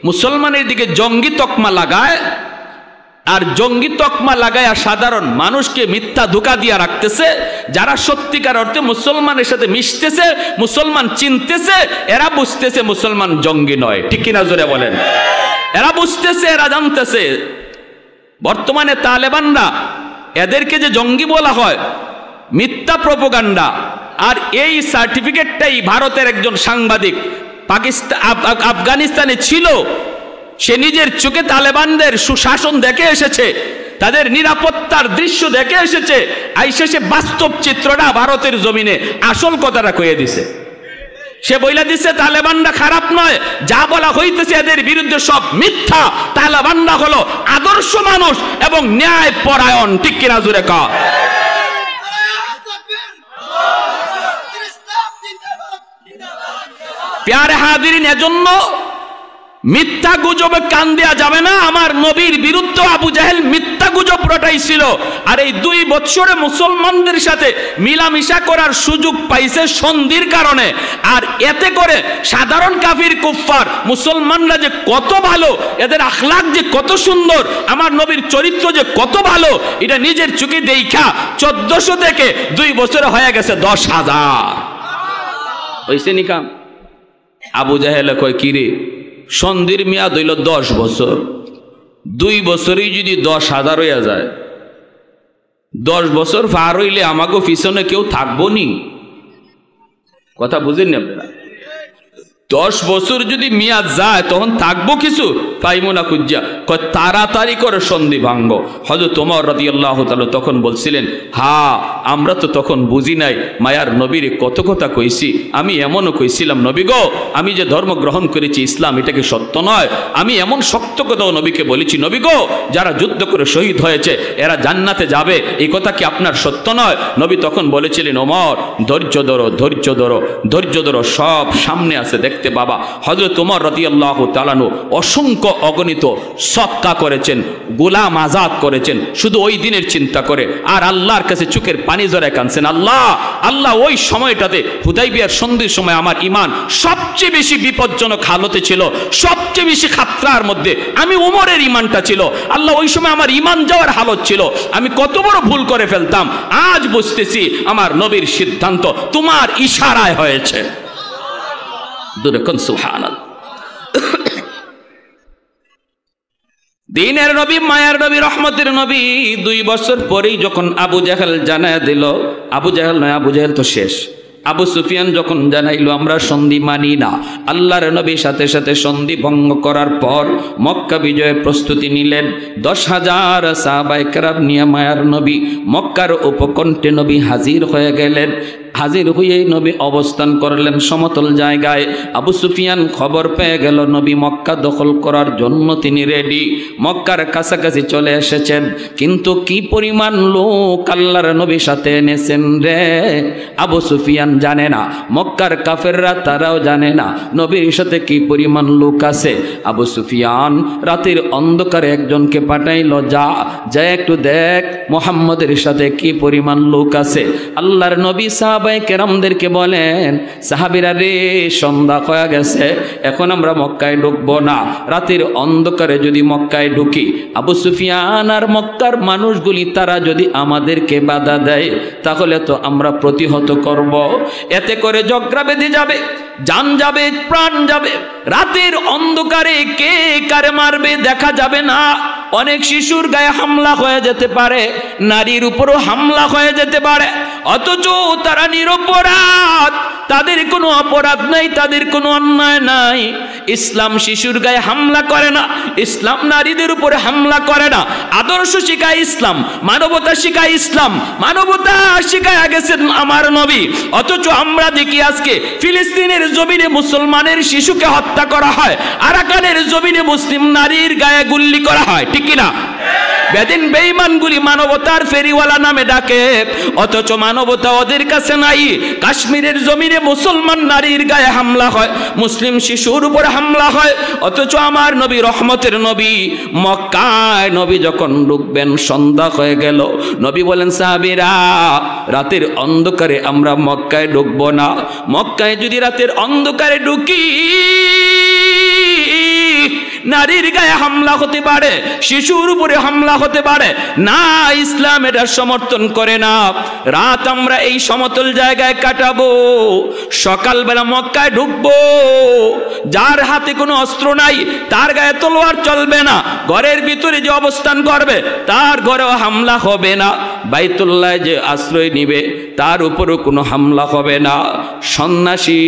মুসলমানের দিকে জঙ্গি তকমা লাগায়, আর জঙ্গি তকমা লাগায় সাধারণ মানুষকে মিথ্যা ধোঁকা দিয়া রাখতেছে। যারা সত্যিকার অর্থে মুসলমানের সাথে মিশতেছে, মুসলমান চিনতেছে, এরা বুঝতেছে মুসলমান জঙ্গি নয়। ঠিক কিনা জোরে বলেন? এরা বুঝতেছে, এরা জানতেছে। বর্তমানে তালেবানরা, এদেরকে যে জঙ্গি বলা হয়, মিথ্যা প্রোপাগান্ডা। আর এই সার্টিফিকেটটাই ভারতের একজন সাংবাদিক আফগানিস্তানে ছিল, সে নিজের চোখে তালেবানদের সুশাসন দেখে এসেছে, তাদের নিরাপত্তার দৃশ্য দেখে এসেছে, আইসে সে বাস্তব চিত্রটা ভারতের জমিনে আসল কথাটা কয়ে দিছে। সে বইলা দিচ্ছে তালেবানরা খারাপ নয়, যা বলা হইতেছে এদের বিরুদ্ধে সব মিথ্যা। তালেবানরা হলো আদর্শ মানুষ এবং ন্যায় পরায়ণ। ঠিক কিনা জোরে কা? প্যারে হাজিরিন, এজন্য মিথ্যা গুজবে কান দেয়া যাবে না। আমার নবীর বিরুদ্ধে আবু জাহেল মিথ্যা গুজব রটাইছিল, আর এই 2 বছরে মুসলমানদের সাথে মিলামিশা করার সুযোগ পাইছে সন্ধির কারণে। আর এতে করে সাধারণ কাফির কুফফার মুসলমানরা যে কত ভালো, এদের আখলাক যে কত সুন্দর, আমার নবীর চরিত্র যে কত ভালো, এটা নিজের চোখে দেখা 1400 থেকে 2 বছরে হয়ে গেছে 10,000। হইছে নি কাম? আবু জাহেল কয়, কিরে সন্ধির মেয়াদ হইল 10 বছর, 2 বছরেই যদি 10,000 হইয়া যায়, 10 বছর পার হইলে আমাকে পিছনে কেউ থাকবো নি? কথা বুঝেন না আপনারা? 10 বছর যদি মেয়াদ যায় তখন থাকবো কিছু? পাইমো না খুঁজা। কয় তাড়াতাড়ি করে সন্ধি ভাঙ্গ। হযরত ওমর রাদিয়াল্লাহু তাআলা তখন বলছিলেন, হ্যাঁ আমরা তো তখন বুঝি নাই, মায়ার নবীর কত কথা কইছি। আমি এমনও কইছিলাম, নবী গো আমি যে ধর্ম গ্রহণ করেছি ইসলাম, এটা কি সত্য নয়? আমি এমন শক্ত কথাও নবীকে বলেছি, নবী গো যারা যুদ্ধ করে শহীদ হয়েছে এরা জান্নাতে যাবে, এই কথা কি আপনার সত্য নয়? নবী তখন বলেছিলেন, ওমর ধৈর্য ধরো, ধৈর্য ধরো, ধৈর্য ধরো, সব সামনে আছে দেখতে বাবা। হযরত ওমর রাদিয়াল্লাহু তাআলা অসংখ্য অগণিত সদকা করেছেন, গোলাম আজাদ করেছেন, শুধু ওই দিনের চিন্তা করে। আর আল্লাহর কাছে চোখের পানি জড়ায় কাঁদছেন, আল্লাহ আল্লাহ ওই সময়টাতে হুদাইবিয়ার সন্ধির সময় আমার ঈমান সবচেয়ে বেশি বিপজ্জনক হালতে ছিল, সবচেয়ে বেশি খাতরার মধ্যে আমি ওমরের ঈমানটা ছিল। আল্লাহ ওই সময় আমার ঈমান যাওয়ার হালত ছিল, আমি কত বড় ভুল করে ফেলতাম। আজ বুঝতেছি আমার নবীর সিদ্ধান্ত তোমার ইশারায় হয়েছে। সুবহানাল্লাহ। দিনের নবী, মায়ার নবী, রহমতের নবী 2 বছর পরেই যখন আবু জাহেল জানায় দিল, আবু জাহেল নয়, আবু জাহেল তো শেষ, আবু সুফিয়ান যখন জানাইলো আমরা সন্ধি মানি না, আল্লাহর নবী সাথে সাথে সন্ধি ভঙ্গ করার পর মক্কা বিজয়ের প্রস্তুতি নিলেন। 10,000 সাহাবায়ে কেরাম নিয়ে মায়ার নবী মক্কার উপকণ্ঠে নবী হাজির হয়ে গেলেন। হাজির হয়ে নবী অবস্থান করলেন সমতল জায়গায়। আবু সুফিয়ান খবর পেয়ে গেল নবী মক্কা দখল করার জন্য তিনি রেডি, মক্কার কাছাকাছি চলে এসেছেন। কিন্তু কি পরিমাণ লোক আল্লাহর নবীর সাথে এনেছেন রে, আবু সুফিয়ান জানে না, মক্কার কাফেররা তারাও জানে না নবীর সাথে কি পরিমাণ লোক আছে। আবু সুফিয়ান রাতের অন্ধকারে একজনকে পাঠাইল, যা একটু দেখ মুহাম্মদের সাথে কি পরিমাণ লোক আছে। আল্লাহর নবী সাহাবায়ে কেরামদেরকে বলেন, সাহাবীরা রে সন্ধ্যা হয়ে গেছে, এখন আমরা মক্কায় ঢুকবো না, রাতের অন্ধকারে যদি মক্কায় ঢুকি, আবু সুফিয়ান আর মক্কার মানুষগুলি তারা যদি আমাদেরকে বাধা দেয় তাহলে তো আমরা প্রতিহত করব, এতে করে ঝগড়া বেঁধে যাবে, জান যাবে, প্রাণ যাবে। রাতের অন্ধকারে কে কারে মারবে দেখা যাবে না। অনেক শিশুর গায়ে হামলা হয়ে যেতে পারে, নারীর উপরও হামলা হয়ে যেতে পারে, অথচ তারা নিরপরাধ, তাদের কোনো অপরাধ নাই, তাদের কোনো অন্যায় নাই। ইসলাম শিশুর গায়ে হামলা করে না, ইসলাম নারীদের উপরে হামলা করে না। আদর্শ শিখায় ইসলাম, মানবতা শিখায় ইসলাম, মানবতা শিখায় গেছেন আমার নবী। অথচ আমরা দেখি আজকে ফিলিস্তিনের জমিনে মুসলমানের শিশুকে হত্যা করা হয়, আরাকানের জমিনে মুসলিম নারীর গায়ে গুল্লি করা হয়, ঠিক কিনা? বেদিন বেঈমানগুলি মানবতার ফেরিওয়ালা নামে ডাকে, অথচ মানবতা ওদের কাছে নাই। কাশ্মীরের জমিনে মুসলমান নারীর গায়ে হামলা হয়, মুসলিম শিশুর উপর হামলা হয়, অথচ আমার নবী রহমতের নবী মক্কায় নবী যখন ঢুকবেন সন্ধ্যা হয়ে গেল, নবী বলেন সাহাবীরা রাতের অন্ধকারে আমরা মক্কায় ঢুকবো না। মক্কায় যদি রাতের অন্ধকারে ঢুকি নারীর গায়ে হামলা হতে পারে, শিশুর উপরে হামলা হতে পারে না, ইসলাম এটা সমর্থন করে না। রাত আমরা এই সমতল জায়গায় কাটাবো, সকালবেলা মক্কায় ঢুকবো। যার হাতে কোনো অস্ত্র নাই তার গায়ে তলোয়ার চলবে না, ঘরের ভিতরে যে অবস্থান করবে তার ঘরেও হামলা হবে না, বাইতুল্লাহ যে আশ্রয় নিবে তার উপরও কোনো হামলা হবে না। সন্ন্যাসী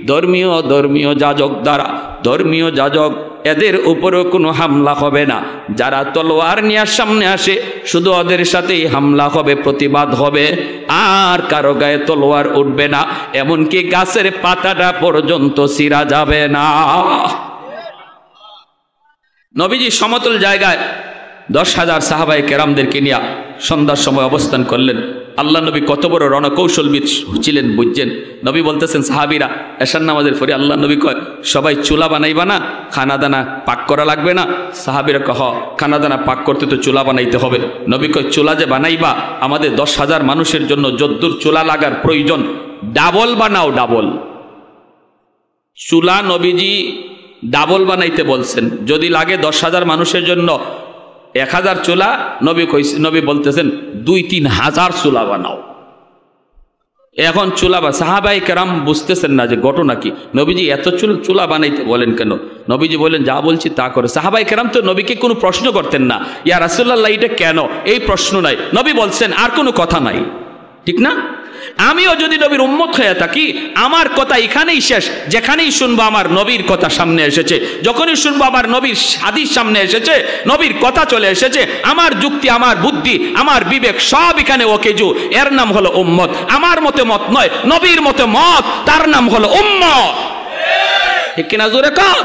ধর্মীয় যাজক দ্বারা, ধর্মীয় যাজক এদের উপরও কোনো হামলা হবে না। যারা তলোয়ার নিয়ে সামনে আসে শুধু ওদের সাথেই হামলা হবে, প্রতিবাদ হবে, আর কারো গায়ে তলোয়ার উঠবে না, এমনকি গাছের পাতাটা পর্যন্ত ছিঁড়া যাবে না। নবীজি সমতল জায়গায় 10,000 সাহাবায়ে কেরামদেরকে নিয়ে সন্ধ্যার সময় অবস্থান করলেন। আল্লাহ নবী কত বড় রণকৌশলবিদ ছিলেন বুঝছেন। নবী বলতেছেন সাহাবীরা এশার নামাজের পরে আল্লাহ নবী কয় সবাই চুলা বানাইবা না, খানা দানা পাক করা লাগবে না? সাহাবীরা কহ খানা দানা পাক করতে তো চুলা বানাইতে হবে। নবী কয় চুলা যে বানাইবা আমাদের 10,000 মানুষের জন্য যদ্দূর চুলা লাগার প্রয়োজন ডাবল বানাও, ডাবল চুলা নবীজি ডাবল বানাইতে বলছেন। যদি লাগে 10,000 মানুষের জন্য 1000 চুলা, নবী বলতেছেন 2-3 হাজার চুলা বানাও। এখন চুলা বা সাহাবায়ে কেরাম বুঝতেছেন না যে ঘটনা কি, নবীজি এত চুলা বানাইতে বলেন কেন? নবীজি বলেন যা বলছি তা করে। সাহাবায়ে কেরাম তো নবীকে কোনো প্রশ্ন করতেন না, ইয়া রাসূলুল্লাহ এটা কেন, এই প্রশ্ন নাই। নবী বলছেন আর কোনো কথা নাই, ঠিক না? আমিও যদি নবীর উম্মত হয়ে থাকি আমার কথা এখানেই শেষ, যেখানেই শুনবো আমার নবীর কথা সামনে এসেছে, যখনই শুনবো আমার নবীর হাদিস সামনে এসেছে, নবীর কথা চলে এসেছে, আমার যুক্তি, আমার বুদ্ধি, আমার বিবেক সব এখানে ওকেজু, এর নাম হলো উম্মত। আমার মতে মত নয়, নবীর মতে মত, তার নাম হলো উম্মত। ঠিক কিনা জোরে কর?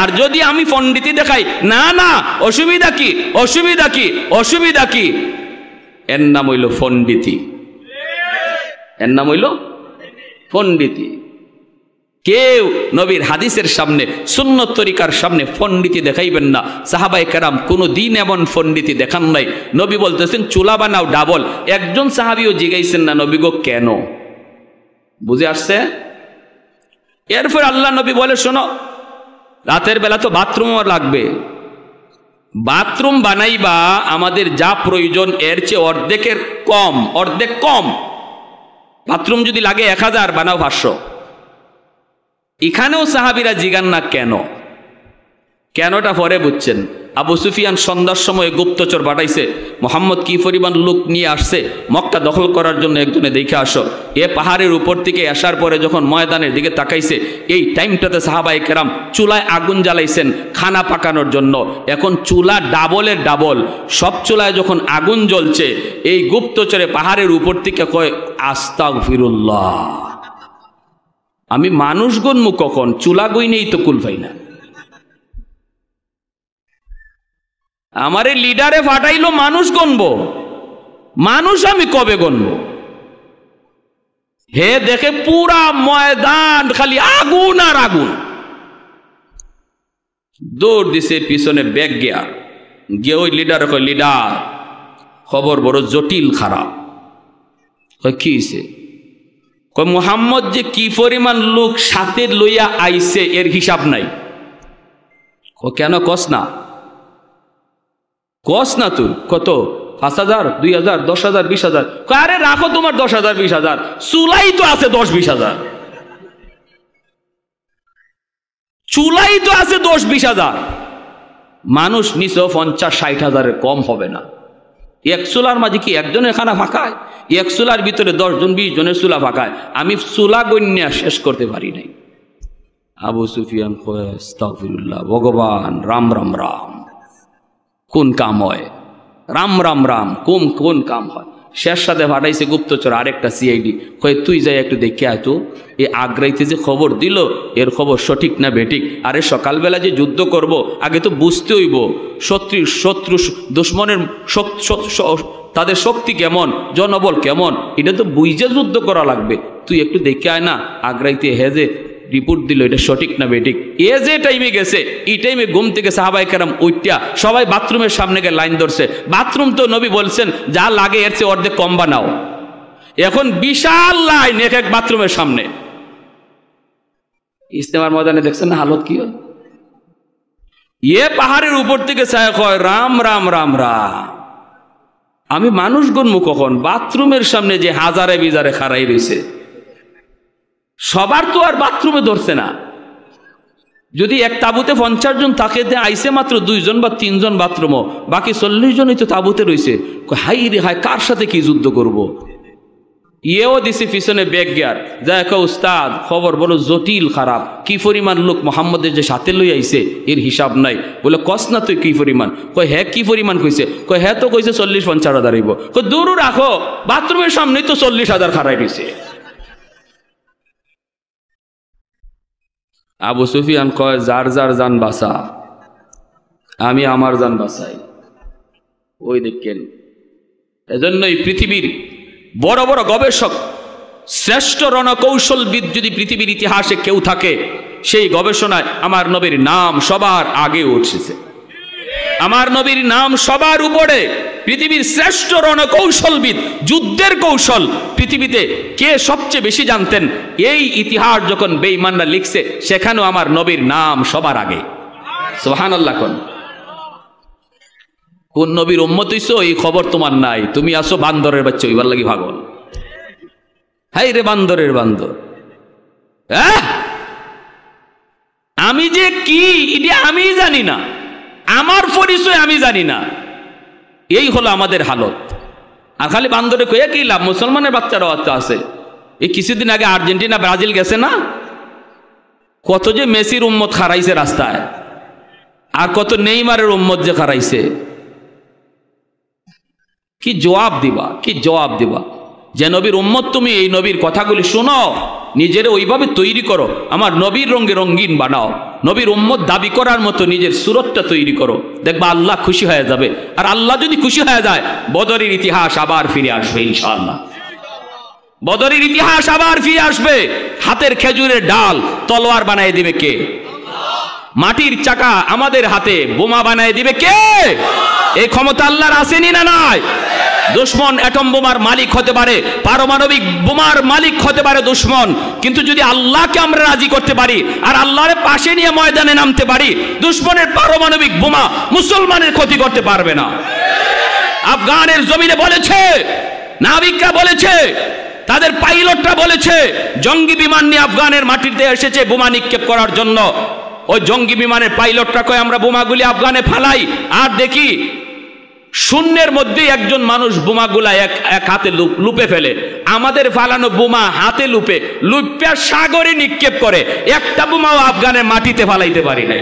আর যদি আমি পণ্ডিতি দেখাই, না না অসুবিধা কি, অসুবিধা কি, অসুবিধা কি, এর নাম হইল পণ্ডিতি, এর নাম হইল পণ্ডিতি। কেউ নবীর হাদিসের সামনে, সুন্নত তরিকার সামনে পণ্ডিতি দেখাইবেন না। সাহাবায়ে কেরাম কোনো দিন এমন পণ্ডিতি দেখান নাই। নবী বলতেছেন চুলা বানাও ডাবল। একজন সাহাবীও জিগাইছেন না নবী গো কেন? বুঝে আসছে? এরপর আল্লাহ নবী বলে শোনো রাতের বেলা তো বাথরুমও লাগবে, বাথরুম বানাইবা আমাদের যা প্রয়োজন এর চেয়ে অর্ধেকের কম, অর্ধেক কম। বাথরুম যদি লাগে 1000 বানাও 500। এখানেও সাহাবীরা জিগান না কেন, কেনটা পরে বুঝছেন। আবু সুফিয়ান সন্ধ্যার সময় গুপ্তচর পাঠাইছে, মোহাম্মদ কি পরিমাণ লোক নিয়ে আসছে মক্কা দখল করার জন্য, একজনে দেখে আসো। এ পাহাড়ের উপর থেকে আসার পরে যখন ময়দানের দিকে তাকাইছে, এই টাইমটাতে সাহাবায়ে কেরাম চুলায় আগুন জ্বালাইছেন খানা পাকানোর জন্য। এখন চুলা ডাবলের ডাবল, সব চুলায় যখন আগুন জ্বলছে, এই গুপ্তচরে পাহাড়ের উপর থেকে কয় আস্তাগফিরুল্লাহ, আমি মানুষ গণমু কখন, চুলা গই নেই তো কুল পাই না। আমারে লিডারে ফাটাইলো মানুষ গণবো, মানুষ আমি কবে গণবো? হে দেখে পুরা ময়দান খালি আগুন আর আগুন। দৌড় দিছে পিছনে ব্যাগ গিয়ে ওই লিডার কয় লিডার খবর বড় জটিল খারাপ। কয় কি হইছে? কয় মুহাম্মদ যে কি পরিমাণ লোক সাথে লইয়া আইছে এর হিসাব নাই। কেন কস না? কস না তুই কত? 5000, 2000, 10,000, 20,000। আরে রাখো তোমার 10,000, 20,000, চুলাই তো আছে 10-20,000, চুলাই তো আছে 10-20,000। মানুষ নিচে 50-60,000 কম হবে না। এক চুলার মাঝে কি একজনের খানা ফাঁকায়? এক চুলার ভিতরে 10জন 20 জনের চুলা ফাঁকায়। আমি চুলা গণ্যা শেষ করতে পারি নাই। আবু সুফিয়ান কয় আস্তাগফিরুল্লাহ, ভগবান রাম রাম রাম, কোন কাম হয়? রাম রাম রাম কোন কাম হয়? শেষ সাথে ফাটাইছে গুপ্তচর আরেকটা সিআইডি, কয়ে তুই যাই একটু দেখে আয় তো এই আগ্রাইতে যে খবর দিল এর খবর সঠিক না বেঠিক। আরে সকালবেলা যে যুদ্ধ করব আগে তো বুঝতে হইব শত্রু দুশ্মনের তাদের শক্তি কেমন, জনবল কেমন, এটা তো বুঝে যুদ্ধ করা লাগবে। তুই একটু দেখে আয় না আগ্রাইতে হেজে রিপোর্ট দিল এটা সঠিক না বেঠিক। এ যে টাইমে গেছে এই টাইমে ঘুম থেকে সাহাবায়ে কেরাম উঠা সবাই বাথরুমের সামনে গিয়ে লাইন ধরছে। বাথরুম তো নবী বলছেন যা লাগে এর চেয়ে অর্ধেক কম বানাও। এখন বিশাল লাইন এক এক বাথরুমের সামনে। ইস্তেমার ময়দানে দেখছেন না হালত কি? পাহাড়ের উপর থেকে ছায়া কয় রাম রাম রাম রাম। আমি মানুষ গণমু কখন? বাথরুমের সামনে যে হাজারে বিজারে খাড়াই রয়েছে, সবার তো আর বাথরুমে ধরছে না। যদি এক তাবুতে 50 জন থাকে, আইসে মাত্র 2 জন বা 3 জন বাথরুমও, বাকি 40 জনই তো তাবুতে রয়েছে। হাই রে হাই, কার সাথে কি যুদ্ধ করব? ইয়েও দিছে পিছনে ব্যাগ গিয়ার, যা উস্তাদ খবর বলো জটিল খারাপ, কি পরিমাণ লোক মোহাম্মদের যে সাথে লই আইছে এর হিসাব নাই। বলে কস না তুই কি পরিমাণ? কয় হ্যাঁ কি পরিমাণ কইছে? কয় হ্যাঁ তো কইছে 40-50 হাজার হইব। কয় দূর রাখো, বাথরুমের সামনেই তো 40,000 খাড়াই দিছে। আবু সুফিয়ান কয় যার যার জান বাঁচা, আমি আমার জান বাঁচাই। ওই দেখেন, এজন্যই পৃথিবীর বড় বড় গবেষক, শ্রেষ্ঠ রণকৌশলবিদ যদি পৃথিবীর ইতিহাসে কেউ থাকে, সেই গবেষণায় আমার নবীর নাম সবার আগে উঠেছে। আমার নবীর নাম সবার উপরে। পৃথিবীর শ্রেষ্ঠ রণকৌশলবিদ, যুদ্ধের কৌশল পৃথিবীতে কে সবচেয়ে বেশি জানতেন, এই ইতিহাস যখন বেঈমানরা লিখছে সেখানেও আমার নবীর নাম সবার আগে। সুবহানাল্লাহ। কোন নবীর উম্মত হইছো এই খবর তোমার নাই, তুমি আসো বান্দরের বাচ্চা হইবার লাগি ভাগল। হাই রে বান্দরের বান্দর। আমি যে কি এটা আমি জানি না, আমার পরিচয় আমি জানি না, এই হলো আমাদের হালত। আর খালি বান্দরে কইয়া কি লাভ? মুসলমানের বাচ্চারাও আছে। এই কিছুদিন আগে আর্জেন্টিনা ব্রাজিল গেছে না, কত যে মেসির উম্মত খারাইছে রাস্তায়, আর কত নেইমারের উম্মত যে খারাইছে। কি জবাব দিবা, কি জবাব দিবা? যে নবীর উম্মত তুমি, এই নবীর কথাগুলি শোনো, নিজের ওইভাবে তৈরি করো, আমার নবীর রঙে রঙিন বানাও, নবীর উম্মত দাবি করার মতো নিজের সুরতটা তৈরি করো, দেখবা আল্লাহ খুশি হয়ে যাবে। আর আল্লাহ যদি খুশি হয়ে যায়, বদরের ইতিহাস আবার ফিরে আসবে ইনশাআল্লাহ। বদরের ইতিহাস আবার ফিরে আসবে। হাতের খেজুরের ডাল তলোয়ার বানায় দিবে কে? মাটির চাকা আমাদের হাতে বোমা বানায় দিবে কে? এই ক্ষমতা আল্লাহর আসেনি না নাই? দুশ্মন অ্যাটম বোমার মালিক হতে পারে, পারমাণবিক বোমার মালিক হতে পারে দুশ্মন, কিন্তু যদি আল্লাহকে আমরা রাজি করতে পারি আর আল্লাহর পাশে নিয়ে ময়দানে নামতে পারি, দুশ্মনের পারমাণবিক বোমা মুসলমানের ক্ষতি করতে পারবে না। আফগানের জমিনে বলেছে, নাবিকরা বলেছে, তাদের পাইলটরা বলেছে, জঙ্গি বিমান নিয়ে আফগানের মাটিতে এসেছে বোমা নিক্ষেপ করার জন্য। ওই জঙ্গি বিমানের পাইলটরা কয় আমরা বোমাগুলি আফগানে ফালাই, আর দেখি শূন্যের মধ্যে একজন মানুষ বোমাগুলা এক হাতে লুপে ফেলে। আমাদের ফালানো বোমা হাতে লুপে সাগরে নিক্ষেপ করে, একটা বোমাও আফগানের মাটিতে ফালাইতে পারি নাই।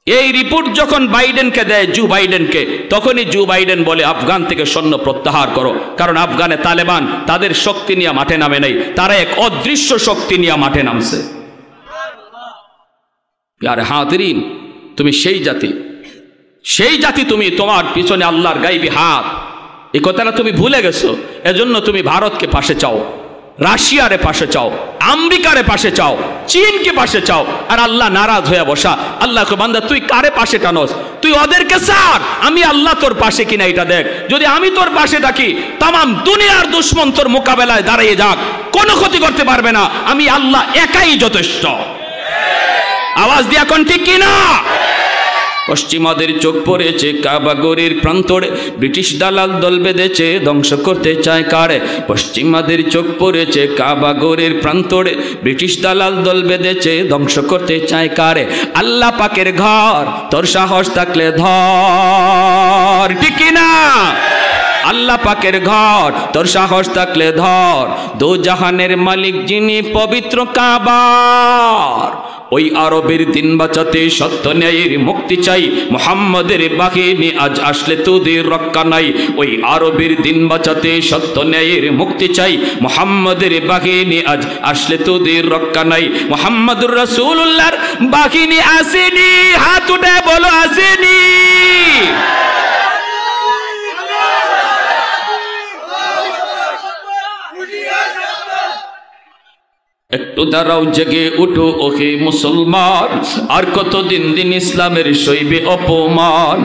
এই রিপোর্ট যখন বাইডেনকে দেয়, জো বাইডেনকে, তখনই জো বাইডেন বলে আফগান থেকে সৈন্য প্রত্যাহার করো, কারণ আফগানে তালেবান তাদের শক্তি নিয়ে মাঠে নামে নাই, তারা এক অদৃশ্য শক্তি নিয়ে মাঠে নামছে। আরে হাতেরিন, তুমি সেই জাতি, তুমি, তোমার পিছনে আল্লাহর গাইবি হাত, এই কথাটা তুমি ভুলে গেছো। এজন্য তুমি ভারতকে পাশে চাও, রাশিয়ারে পাশে চাও, আমেরিকারে পাশে চাও, চীনকে পাশে চাও, আর আল্লাহ নারাজ হয়ে বসা। আল্লাহকে বান্দা তুই কারে পাশে টানোস? তুই ওদেরকে ছাড়, আমি আল্লাহ তোর পাশে কিনা এটা দেখ। যদি আমি তোর পাশে থাকি, তামাম দুনিয়ার দুশ্মন তোর মোকাবেলায় দাঁড়িয়ে যাক, কোনো ক্ষতি করতে পারবে না। আমি আল্লাহ একাই যথেষ্ট। আওয়াজ দিয়া কোন ঠিক কিনা? পশ্চিমাদের চোখ পড়েছে কাবাগরের প্রান্তরে, ব্রিটিশ দালাল দল বেঁধেছে ধ্বংস করতে চায় কারে। পশ্চিমাদের চোখ পড়েছে কাবাগরের প্রান্তরে, ব্রিটিশ দালাল দল বেঁধেছে ধ্বংস করতে চায় কারে। আল্লাহ পাকের ঘর তোর সাহস থাকলে ধর, ঠিক না? আল্লাহ পাকের ঘর তোর সাহস থাকলে ধর, দো জাহানের মালিক যিনি পবিত্র কাবার, ওই আরবের দিন বাঁচাতে সত্য ন্যায়ের মুক্তি চাই, মুহাম্মাদের বাহিনী আজ আসলে তোদের রক্ষা নাই। ওই আরবের দিন বাঁচাতে সত্য ন্যায়ের মুক্তি চাই, মুহাম্মাদের বাহিনী আজ আসলে তোদের রক্ষা নাই। মুহাম্মাদুর রাসূলুল্লাহর বাহিনী আসেনি, হাত উঠে বলো আসেনি। একটু দাঁড়াও, জেগে উঠো ওহে মুসলমান, আর কতদিন দিন ইসলামের সইবে অপমান।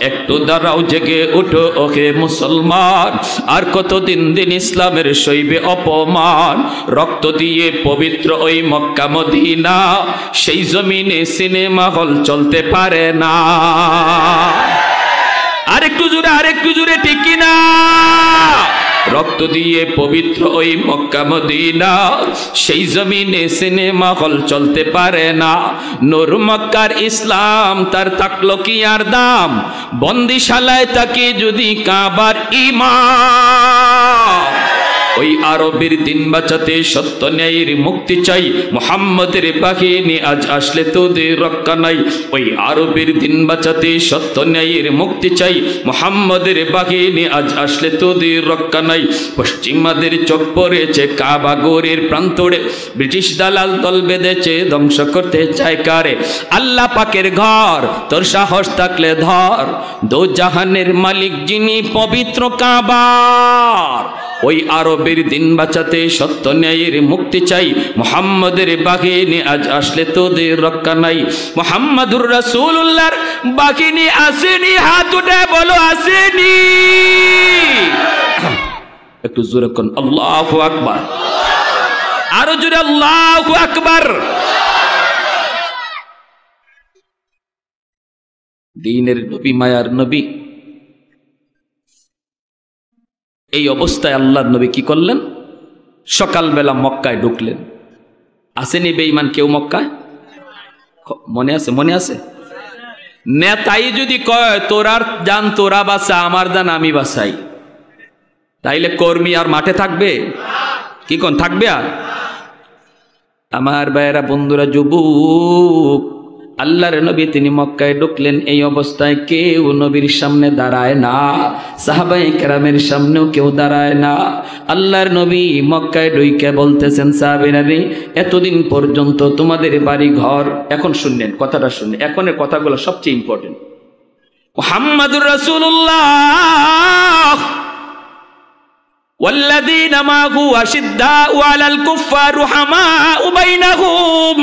একটু দাঁড়াও, জেগে উঠো ওহে মুসলমান, আর কতদিন দিন ইসলামের সইবে অপমান। রক্ত দিয়ে পবিত্র ওই মক্কা মদিনা, সেই জমিনে সিনেমা হল চলতে পারে না। আরেকটু জোরে, আরেকটু জোরে, ঠিক কিনা? রক্ত দিয়ে পবিত্র ওই মক্কা মদিনা, সেই জমিনে সিনেমা হল চলতে পারে না। নূর মক্কার ইসলাম তার থাকলো কি আর দাম, বন্দিশালায় তাকে যদি কাবার ইমাম। ওই আরবের দিন বাঁচাতে সত্য ন্যায়ের মুক্তি চাই, মুহাম্মাদের বাহিনী আজ আসলে তোদের রক্ষা নাই। ওই আরবের দিন বাঁচাতে সত্য ন্যায়ের মুক্তি চাই, মুহাম্মাদের বাহিনী আজ আসলে তোদের রক্ষা নাই। পশ্চিমাদের চোখ পড়েছে কাবা গড়ের প্রান্তরে, ব্রিটিশ দালাল দল বেঁধেছে ধ্বংস করতে চায় কারে। আল্লাহ পাকের ঘর তোর সাহস থাকলে ধর, দো জাহানের মালিক যিনি পবিত্র কাবার। ওই আরবের দিন বাঁচাতে সত্য ন্যায়ের মুক্তি চাই, মুহাম্মাদের বাহিনী আজ আসলে তোদের রক্ষা নাই। মুহাম্মাদুর রাসূলুল্লাহর বাহিনী আসেনি, হাত উঠে বলো আসেনি। একটু জোরে কোন আল্লাহু আকবার, আরো জোরে আল্লাহু আকবার। দ্বীনের নবী, মায়ার নবী, এই অবস্থায় আল্লাহর নবী কি করলেন? সকালবেলা মক্কায় ঢুকলেন। আসেনি বেঈমান কেউ মক্কায়? মনে আছে? মনে আছে? নেতাই যদি কয় তোরার জান তোরা বাঁচা, আমার জান আমি বাঁচাই, তাইলে কর্মী আর মাঠে থাকবে? কি কোন থাকবে? আর আমার ভাইয়েরা, বন্ধুরা, যুবক, আল্লাহর নবী তিনি মক্কায় ঢুকলেন। এই অবস্থায় কেউ নবীর সামনে দাঁড়ায় না, সাহাবায়ে কেরামের সামনেও কেউ দাঁড়ায় না। আল্লাহর নবী মক্কায় ঢুকে বলতেছেন, সাহাবীরা রে, এতদিন পর্যন্ত তোমাদের বাড়ি ঘর, এখন শুনলেন কথাটা, শুনলেন এখনের কথাগুলো সবচেয়ে ইম্পর্টেন্ট। মুহাম্মাদুর রাসূলুল্লাহ ওয়াল্লাযীনা মা'হু আশিদ্দাউ আলাল কুফফার রুহামাউ বাইনাহুম।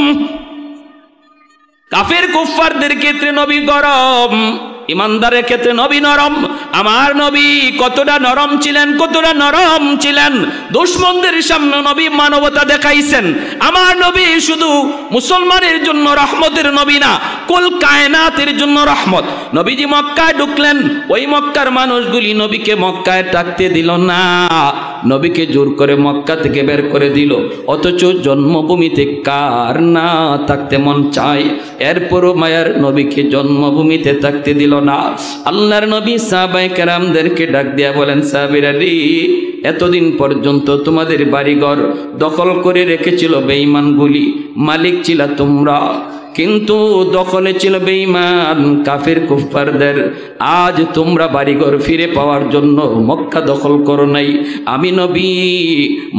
কাফের কুফফারদের ক্ষেত্রে নবী গরম, ইমানদারের ক্ষেত্রে নবী নরম। আমার নবী কতটা নরম ছিলেন, কতটা নরম ছিলেন। দুশমনদের সামনে নবী মানবতা দেখাইছেন। আমার নবী শুধু মুসলমানের জন্য রহমতের নবী না, কুল কায়নাতের জন্য রহমত। নবীজি মক্কায় ঢুকলেন, ওই মক্কার মানুষগুলি নবীকে মক্কায় থাকতে দিল না, নবীকে জোর করে মক্কা থেকে বের করে দিল। অথচ জন্মভূমিতে কার না থাকতে মন চায়? এরপরও মায়ার নবীকে জন্মভূমিতে থাকতে দিল না। আল্লাহর নবী সাহাবায়ে কেরামদেরকে ডাক দিয়া বলেন, সাহাবীরা রে, এতদিন পর্যন্ত তোমাদের বাড়িঘর দখল করে রেখেছিল বেঈমানগুলি, মালিক ছিল তোমরা, কিন্তু দখলে ছিল বেঈমান কাফের কুফফারদের। আজ তোমরা বাড়িঘর ফিরে পাওয়ার জন্য মক্কা দখল করো নাই। আমি নবী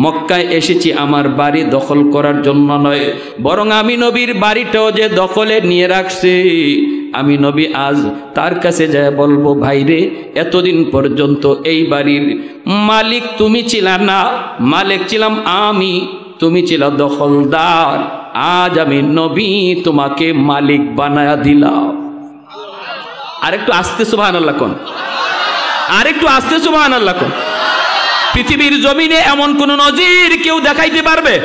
মক্কায় এসেছি আমার বাড়ি দখল করার জন্য নয়, বরং আমি নবীর বাড়িটাও যে দখলে নিয়ে রাখছি, আমি নবী আজ তার কাছে যায় বলবো, ভাইরে, এতদিন পর্যন্ত এই বাড়ির মালিক তুমি ছিলা না, মালিক ছিলাম আমি, তুমি ছিল দখলদার। আজ আমি নবী তোমাকে মালিক বানায়া দিলাম। আরেকটু আস্তে সুবহানাল্লাহ কোন, আরেকটু আস্তে সুবহানাল্লাহ কোন। পৃথিবীর জমিনে এমন কোন নজির কেউ দেখাইতে পারবে?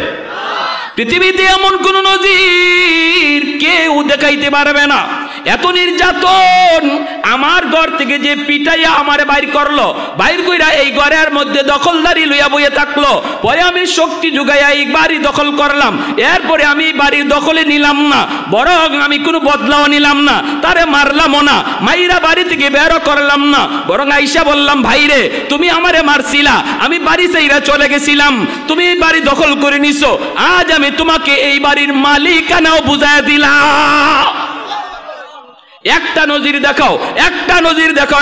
পৃথিবীতে এমন কোন নজির কেউ দেখাইতে পারবে না। এত নির্যাতন, আমার ঘর থেকে যে পিটাইয়া আমারে বাইর করলো, বাইর কইরা এই ঘরের মধ্যে দখলদারি লইয়া বইয়ে থাকলো। পরে আমি শক্তি জুগাইয়া এই বাড়ি দখল করলাম। এরপরে আমি বাড়ির দখলে নিলাম না, বরং আমি কোনো বদলাও নিলাম না, তারে মারলামও না, মাইরা বাড়ি থেকে বেরো করলাম না, বরং আইসা বললাম, ভাইরে তুমি আমারে মারছিলা, আমি বাড়ি চাইরা চলে গেছিলাম, তুমি এই বাড়ি দখল করে নিছো, আজ আমি তোমাকে এই বাড়ির মালিকানাও বুঝায় দিলাম। একটা নজির দেখাও, একটা নজির দেখাও,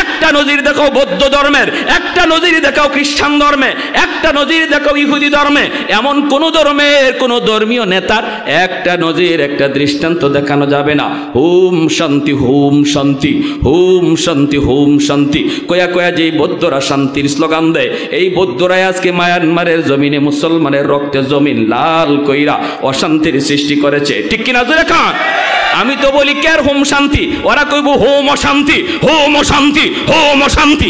একটা নজির দেখাও বৌদ্ধ ধর্মের, একটা নজির দেখাও খ্রিস্টান ধর্মে, একটা নজির দেখাও ইহুদি ধর্মে। এমন কোন ধর্মের কোন ধর্মীয় নেতার একটা নজির, একটা দৃষ্টান্ত দেখানো যাবে না। হোম শান্তি, হোম শান্তি, হোম শান্তি, হোম শান্তি কয়া কয়া যে বৌদ্ধরা শান্তির স্লোগান দেয়, এই বৌদ্ধরাই আজকে মায়ানমারের জমিনে মুসলমানের রক্তে জমিন লাল কইরা অশান্তির সৃষ্টি করেছে। ঠিক কিনা জোরে খান? আমি তো বলি কের হোম শান্তি, ওরা কইব হোম অশান্তি, হোম অশান্তি, হোম অশান্তি।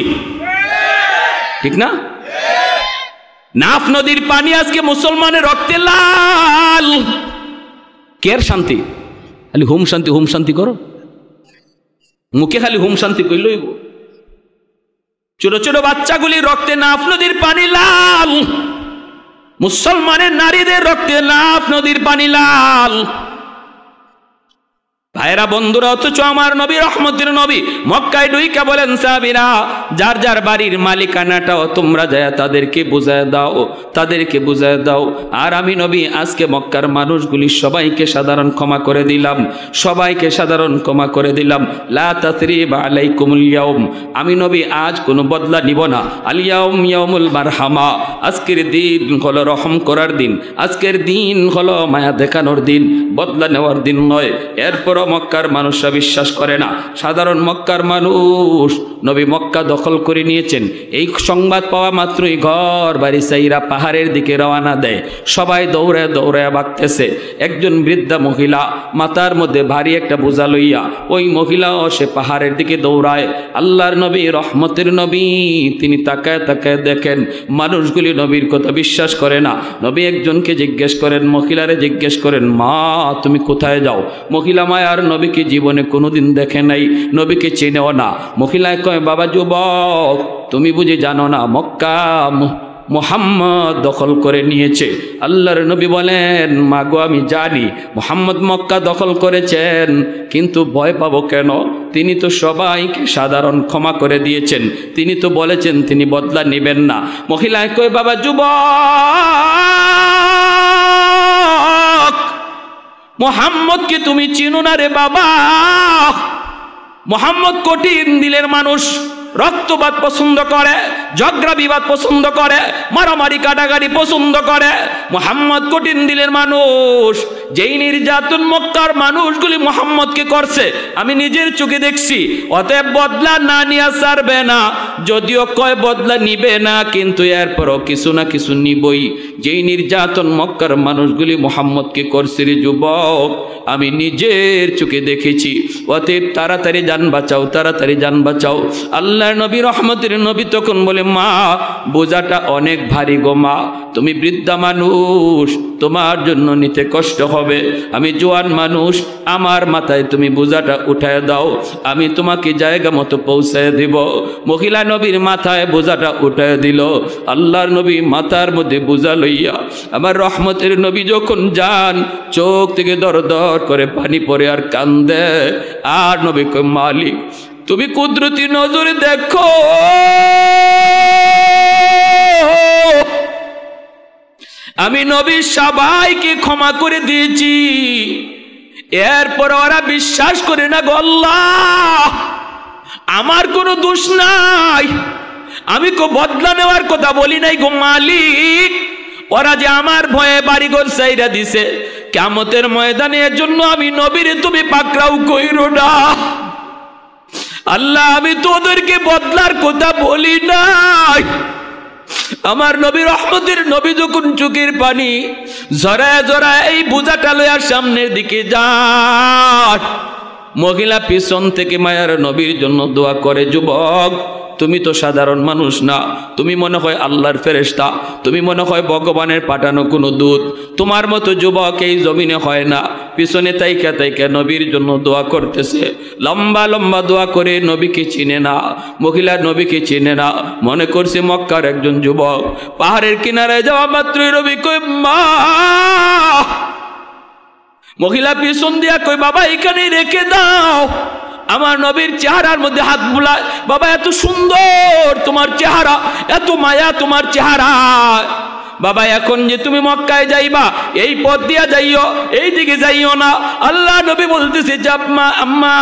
ঠিক না? নাফ নদীর পানি আজকে মুসলমানের রক্তে লাল, কের শান্তি? খালি হোম শান্তি, হোম শান্তি করো, মুখে খালি হোম শান্তি কইলই। ছোট ছোট বাচ্চাগুলি রক্তে নাফ নদীর পানি লাল, মুসলমানের নারীদের রক্তে নাফ নদীর পানি লাল। ভাইরা বন্ধুরা, অথচ আমার নবী রহমতের নবী মক্কায় ঢুইকা বলেন, সাহাবীরা যার যার বাড়ির মালিকানাটাও তোমরা যায় তাদেরকে বুঝায় দাও, তাদেরকে বুঝায় দাও। আর আমি নবী আজকে মক্কার মানুষগুলি সবাইকে সাধারণ ক্ষমা করে দিলাম, সবাইকে সাধারণ ক্ষমা করে দিলাম। লা তাসরিবা আলাইকুমুল ইয়াউম, আমি নবী আজ কোনো বদলা নিব না। আল ইয়াউম ইয়াউমুল মারহামা, আজকের দিন হলো রহম করার দিন, আজকের দিন হলো মায়া দেখানোর দিন, বদলা নেওয়ার দিন নয়। এরপর মক্কার মানুষরা বিশ্বাস করে না। সাধারণ মক্কার মানুষ, নবী মক্কা দখল করে নিয়েছেন, এই সংবাদ পাওয়া মাত্রই ঘর বাড়ি চাইরা পাহাড়ের দিকে রওনা দেয়। সবাই দৌড়ে দৌড়ে ভাগতেছে। একজন বৃদ্ধা মহিলা মাথার মধ্যে ভারী একটা বোঝা লইয়া, ওই মহিলাও সে পাহাড়ের দিকে দৌড়ায়। আল্লাহর নবী রহমতের নবী তিনি তাকায় তাকায় দেখেন মানুষগুলি নবীর কথা বিশ্বাস করে না। নবী একজনকে জিজ্ঞেস করেন, মহিলারে জিজ্ঞেস করেন, মা তুমি কোথায় যাও? মহিলা মায়া আর নবীকে জীবনে কোনোদিন দেখে নাই, নবীকে চেনেও না। মহিলায় কয়, বাবা যুবক তুমি বুঝি জানো না মক্কা মুহাম্মদ দখল করে নিয়েছে? আল্লাহর নবী বলেন, মাগো আমি জানি মুহাম্মদ মক্কা দখল করেছেন, কিন্তু ভয় পাবো কেন? তিনি তো সবাইকে সাধারণ ক্ষমা করে দিয়েছেন, তিনি তো বলেছেন তিনি বদলা নেবেন না। মহিলায় কয়, বাবা যুবক মুহাম্মদকে তুমি চিনো না রে বাবা। মুহাম্মদ কঠিন দিলের মানুষ, রক্তপাত পছন্দ করে, ঝগড়া বিবাদ পছন্দ করে, মারামারি কাটাকাটি পছন্দ করে। মুহাম্মদ কঠিন দিলের মানুষ। যেই নির্যাতন মক্কার মানুষগুলি মুহাম্মদকে করছে আমি নিজের চোখে দেখছি। অতএব বদলা না নিয়ে ছাড়বে না, যদিও কয় বদলা নিবে না, কিন্তু এরপরও কিছু না কিছু নিবই। যেই নির্যাতন মক্কার মানুষগুলি মুহাম্মদকে করছে রে যুবক, আমি নিজের চোখে দেখেছি। অতএব তাড়াতাড়ি জান বাঁচাও, তাড়াতাড়ি জান বাঁচাও। আল্লাহ নবী রহমতের নবী তখন বলে, মা বোঝাটা অনেক ভারী গো মা, তুমি বৃদ্ধা মানুষ, তোমার জন্য নিতে কষ্ট হবে। আমি জোয়ান মানুষ, আমার মাথায় তুমি বোঝাটা উঠায় দাও, আমি তোমাকে জায়গা মতো পৌঁছায় দিব। মহিলা নবীর মাথায় বোঝাটা উঠায় দিল। আল্লাহর নবী মাথার মধ্যে বোঝা লইয়া আমার রহমতের নবী যখন যান, চোখ থেকে দর দর করে পানি পড়ে আর কান্দে। আর নবী কয়, মালিক তুমি কুদরতি নজরে দেখো, আমি নবী সবাইকে ক্ষমা করে দিয়েছি, এরপর ওরা বিশ্বাস করে না গো আল্লাহ, আমার কোনো দোষ নাই, আমি কো বদলা নেওয়ার কথা বলি নাই গো মালিক। ওরা যে আমার ভয়ে বাড়িঘর চাইরা দিছে, কিয়ামতের ময়দানে এর জন্য আমি নবীরে তুমি পাকড়াও কইরো না আল্লাহ, আমি তোদেরকে বদলার কথা বলি নাই। আমার নবী রহমতের নবী যখন চোখের পানি জড়ায় জড়ায় এই বোঝাটা লইয়া সামনের দিকে যান, মহিলা পিছন থেকে মায়ার নবীর জন্য দোয়া করে, যুবক তুমি তো সাধারণ মানুষ না, তুমি মনে হয় আল্লাহর ফেরেশতা, তুমি মনে হয় ভগবানের পাঠানো কোনো দূত, তোমার মতো যুবক এই জমিনে হয় না। পিছনে তাইকা তাইকা নবীর জন্য দোয়া করতেছে, লম্বা লম্বা দোয়া করে। নবীকে চিনে না, মহিলা নবীকে চিনে না, মনে করছে মক্কার একজন যুবক। পাহাড়ের কিনারে যাওয়া মাত্রই নবী কই মা, মহিলা পিছন দিয়া কই বাবা এখানে রেখে দাও। আমার নবীর চেহারার মধ্যে হাত বুলায়, বাবা এত সুন্দর তোমার চেহারা, এত মায়া তোমার চেহারা। বাবা এখন যে তুমি মক্কায় যাইবা এই পথ দিয়া যাইও, এই দিকে যাইও না। আল্লাহ নবী বলতেছে জাম্মা আম্মা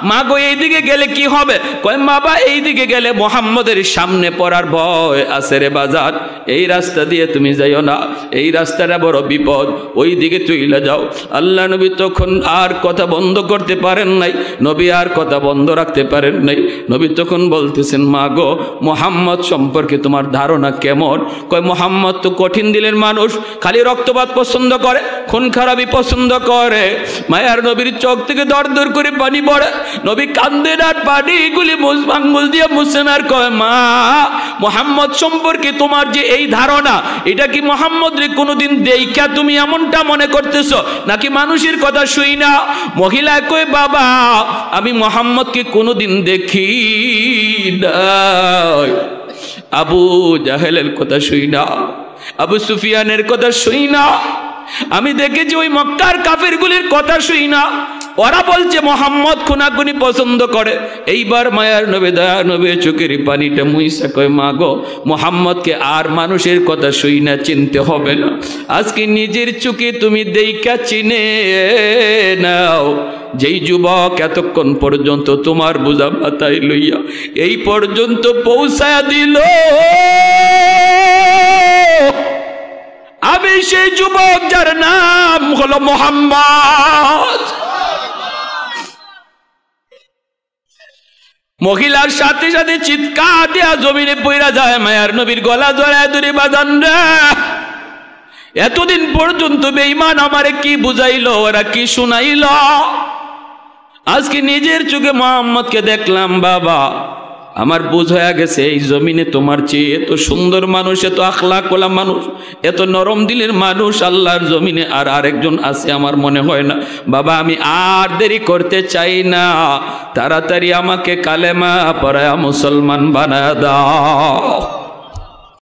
মা গো এই দিকে গেলে কি হবে? কয় বাবা এই দিকে গেলে মুহাম্মদের সামনে পড়ার ভয় আছে রে বাজার, এই রাস্তা দিয়ে তুমি যাইও না, এই রাস্তাটা বড় বিপদ, ওই দিকে চইলা যাও। আল্লাহ নবী তখন আর কথা বন্ধ করতে পারেন নাই, নবী আর কথা বন্ধ রাখতে পারেন নাই। নবী তখন বলতেছেন মা গো মুহাম্মদ সম্পর্কে তোমার ধারণা কেমন? কয় মুহাম্মদ তো কঠিন দিলের মানুষ, খালি রক্তপাত পছন্দ করে, খুন খারাপি পছন্দ করে। মায়ার নবীর চোখ থেকে দর দর করে পানি পড়ে, নবী কান্দেন আর পানিগুলি আঙ্গুল দিয়ে মুছেন আর কয় মা মুহাম্মদ সম্পর্কে তোমার যে এই ধারণা, এটা কি মুহাম্মদ রে কোনোদিন দেইখা তুমি এমনটা মনে করতেছো নাকি মানুষের কথা শুই না? মহিলা কয় বাবা আমি মুহাম্মদকে কোনোদিন দেখি নাই, আবু জাহেলের কথা শুই না, আবু সুফিয়ানের কথা শুই না, আমি দেখেছি ওই মক্কার কাফিরগুলির কথা শুই না, ওরা বলছে মোহাম্মদ খুনাখুনি পছন্দ করে। এইবার মায়ার নবী দয়া নবী চোখের পানিটা মুইসা কয় মা গো মোহাম্মদকে আর মানুষের কথা শুই না, চিনতে হবে না, আজকে নিজের চোখে তুমি দেইখা চিনে নাও। যেই যুবক এতক্ষণ পর্যন্ত তোমার বোঝা মাথায় লইয়া এই পর্যন্ত পৌঁছায়া দিল, আমি সেই যুবক যার নাম হলো মুহাম্মদ। মহিলার সাথে সাথে চিৎকার দিয়া জমিনে পইরা যায়, মায়ার নবীর গলা জড়ায় ধরে বাজান রে, এতদিন পর্যন্ত বেঈমান আমারে কি বুঝাইলো, ওরা কি শুনাইল, আজকে নিজের চোখে মুহাম্মদকে দেখলাম। বাবা আমার বুঝ হয়ে গেছে এই জমিনে তোমার চেয়ে এত সুন্দর মানুষ, এত আখলাকওয়ালা মানুষ, এত নরম দিলের মানুষ আল্লাহর জমিনে আর আরেকজন আছে আমার মনে হয় না। বাবা আমি আর দেরি করতে চাই না, তাড়াতাড়ি আমাকে কালেমা পড়ায়া মুসলমান বানায়া দাও।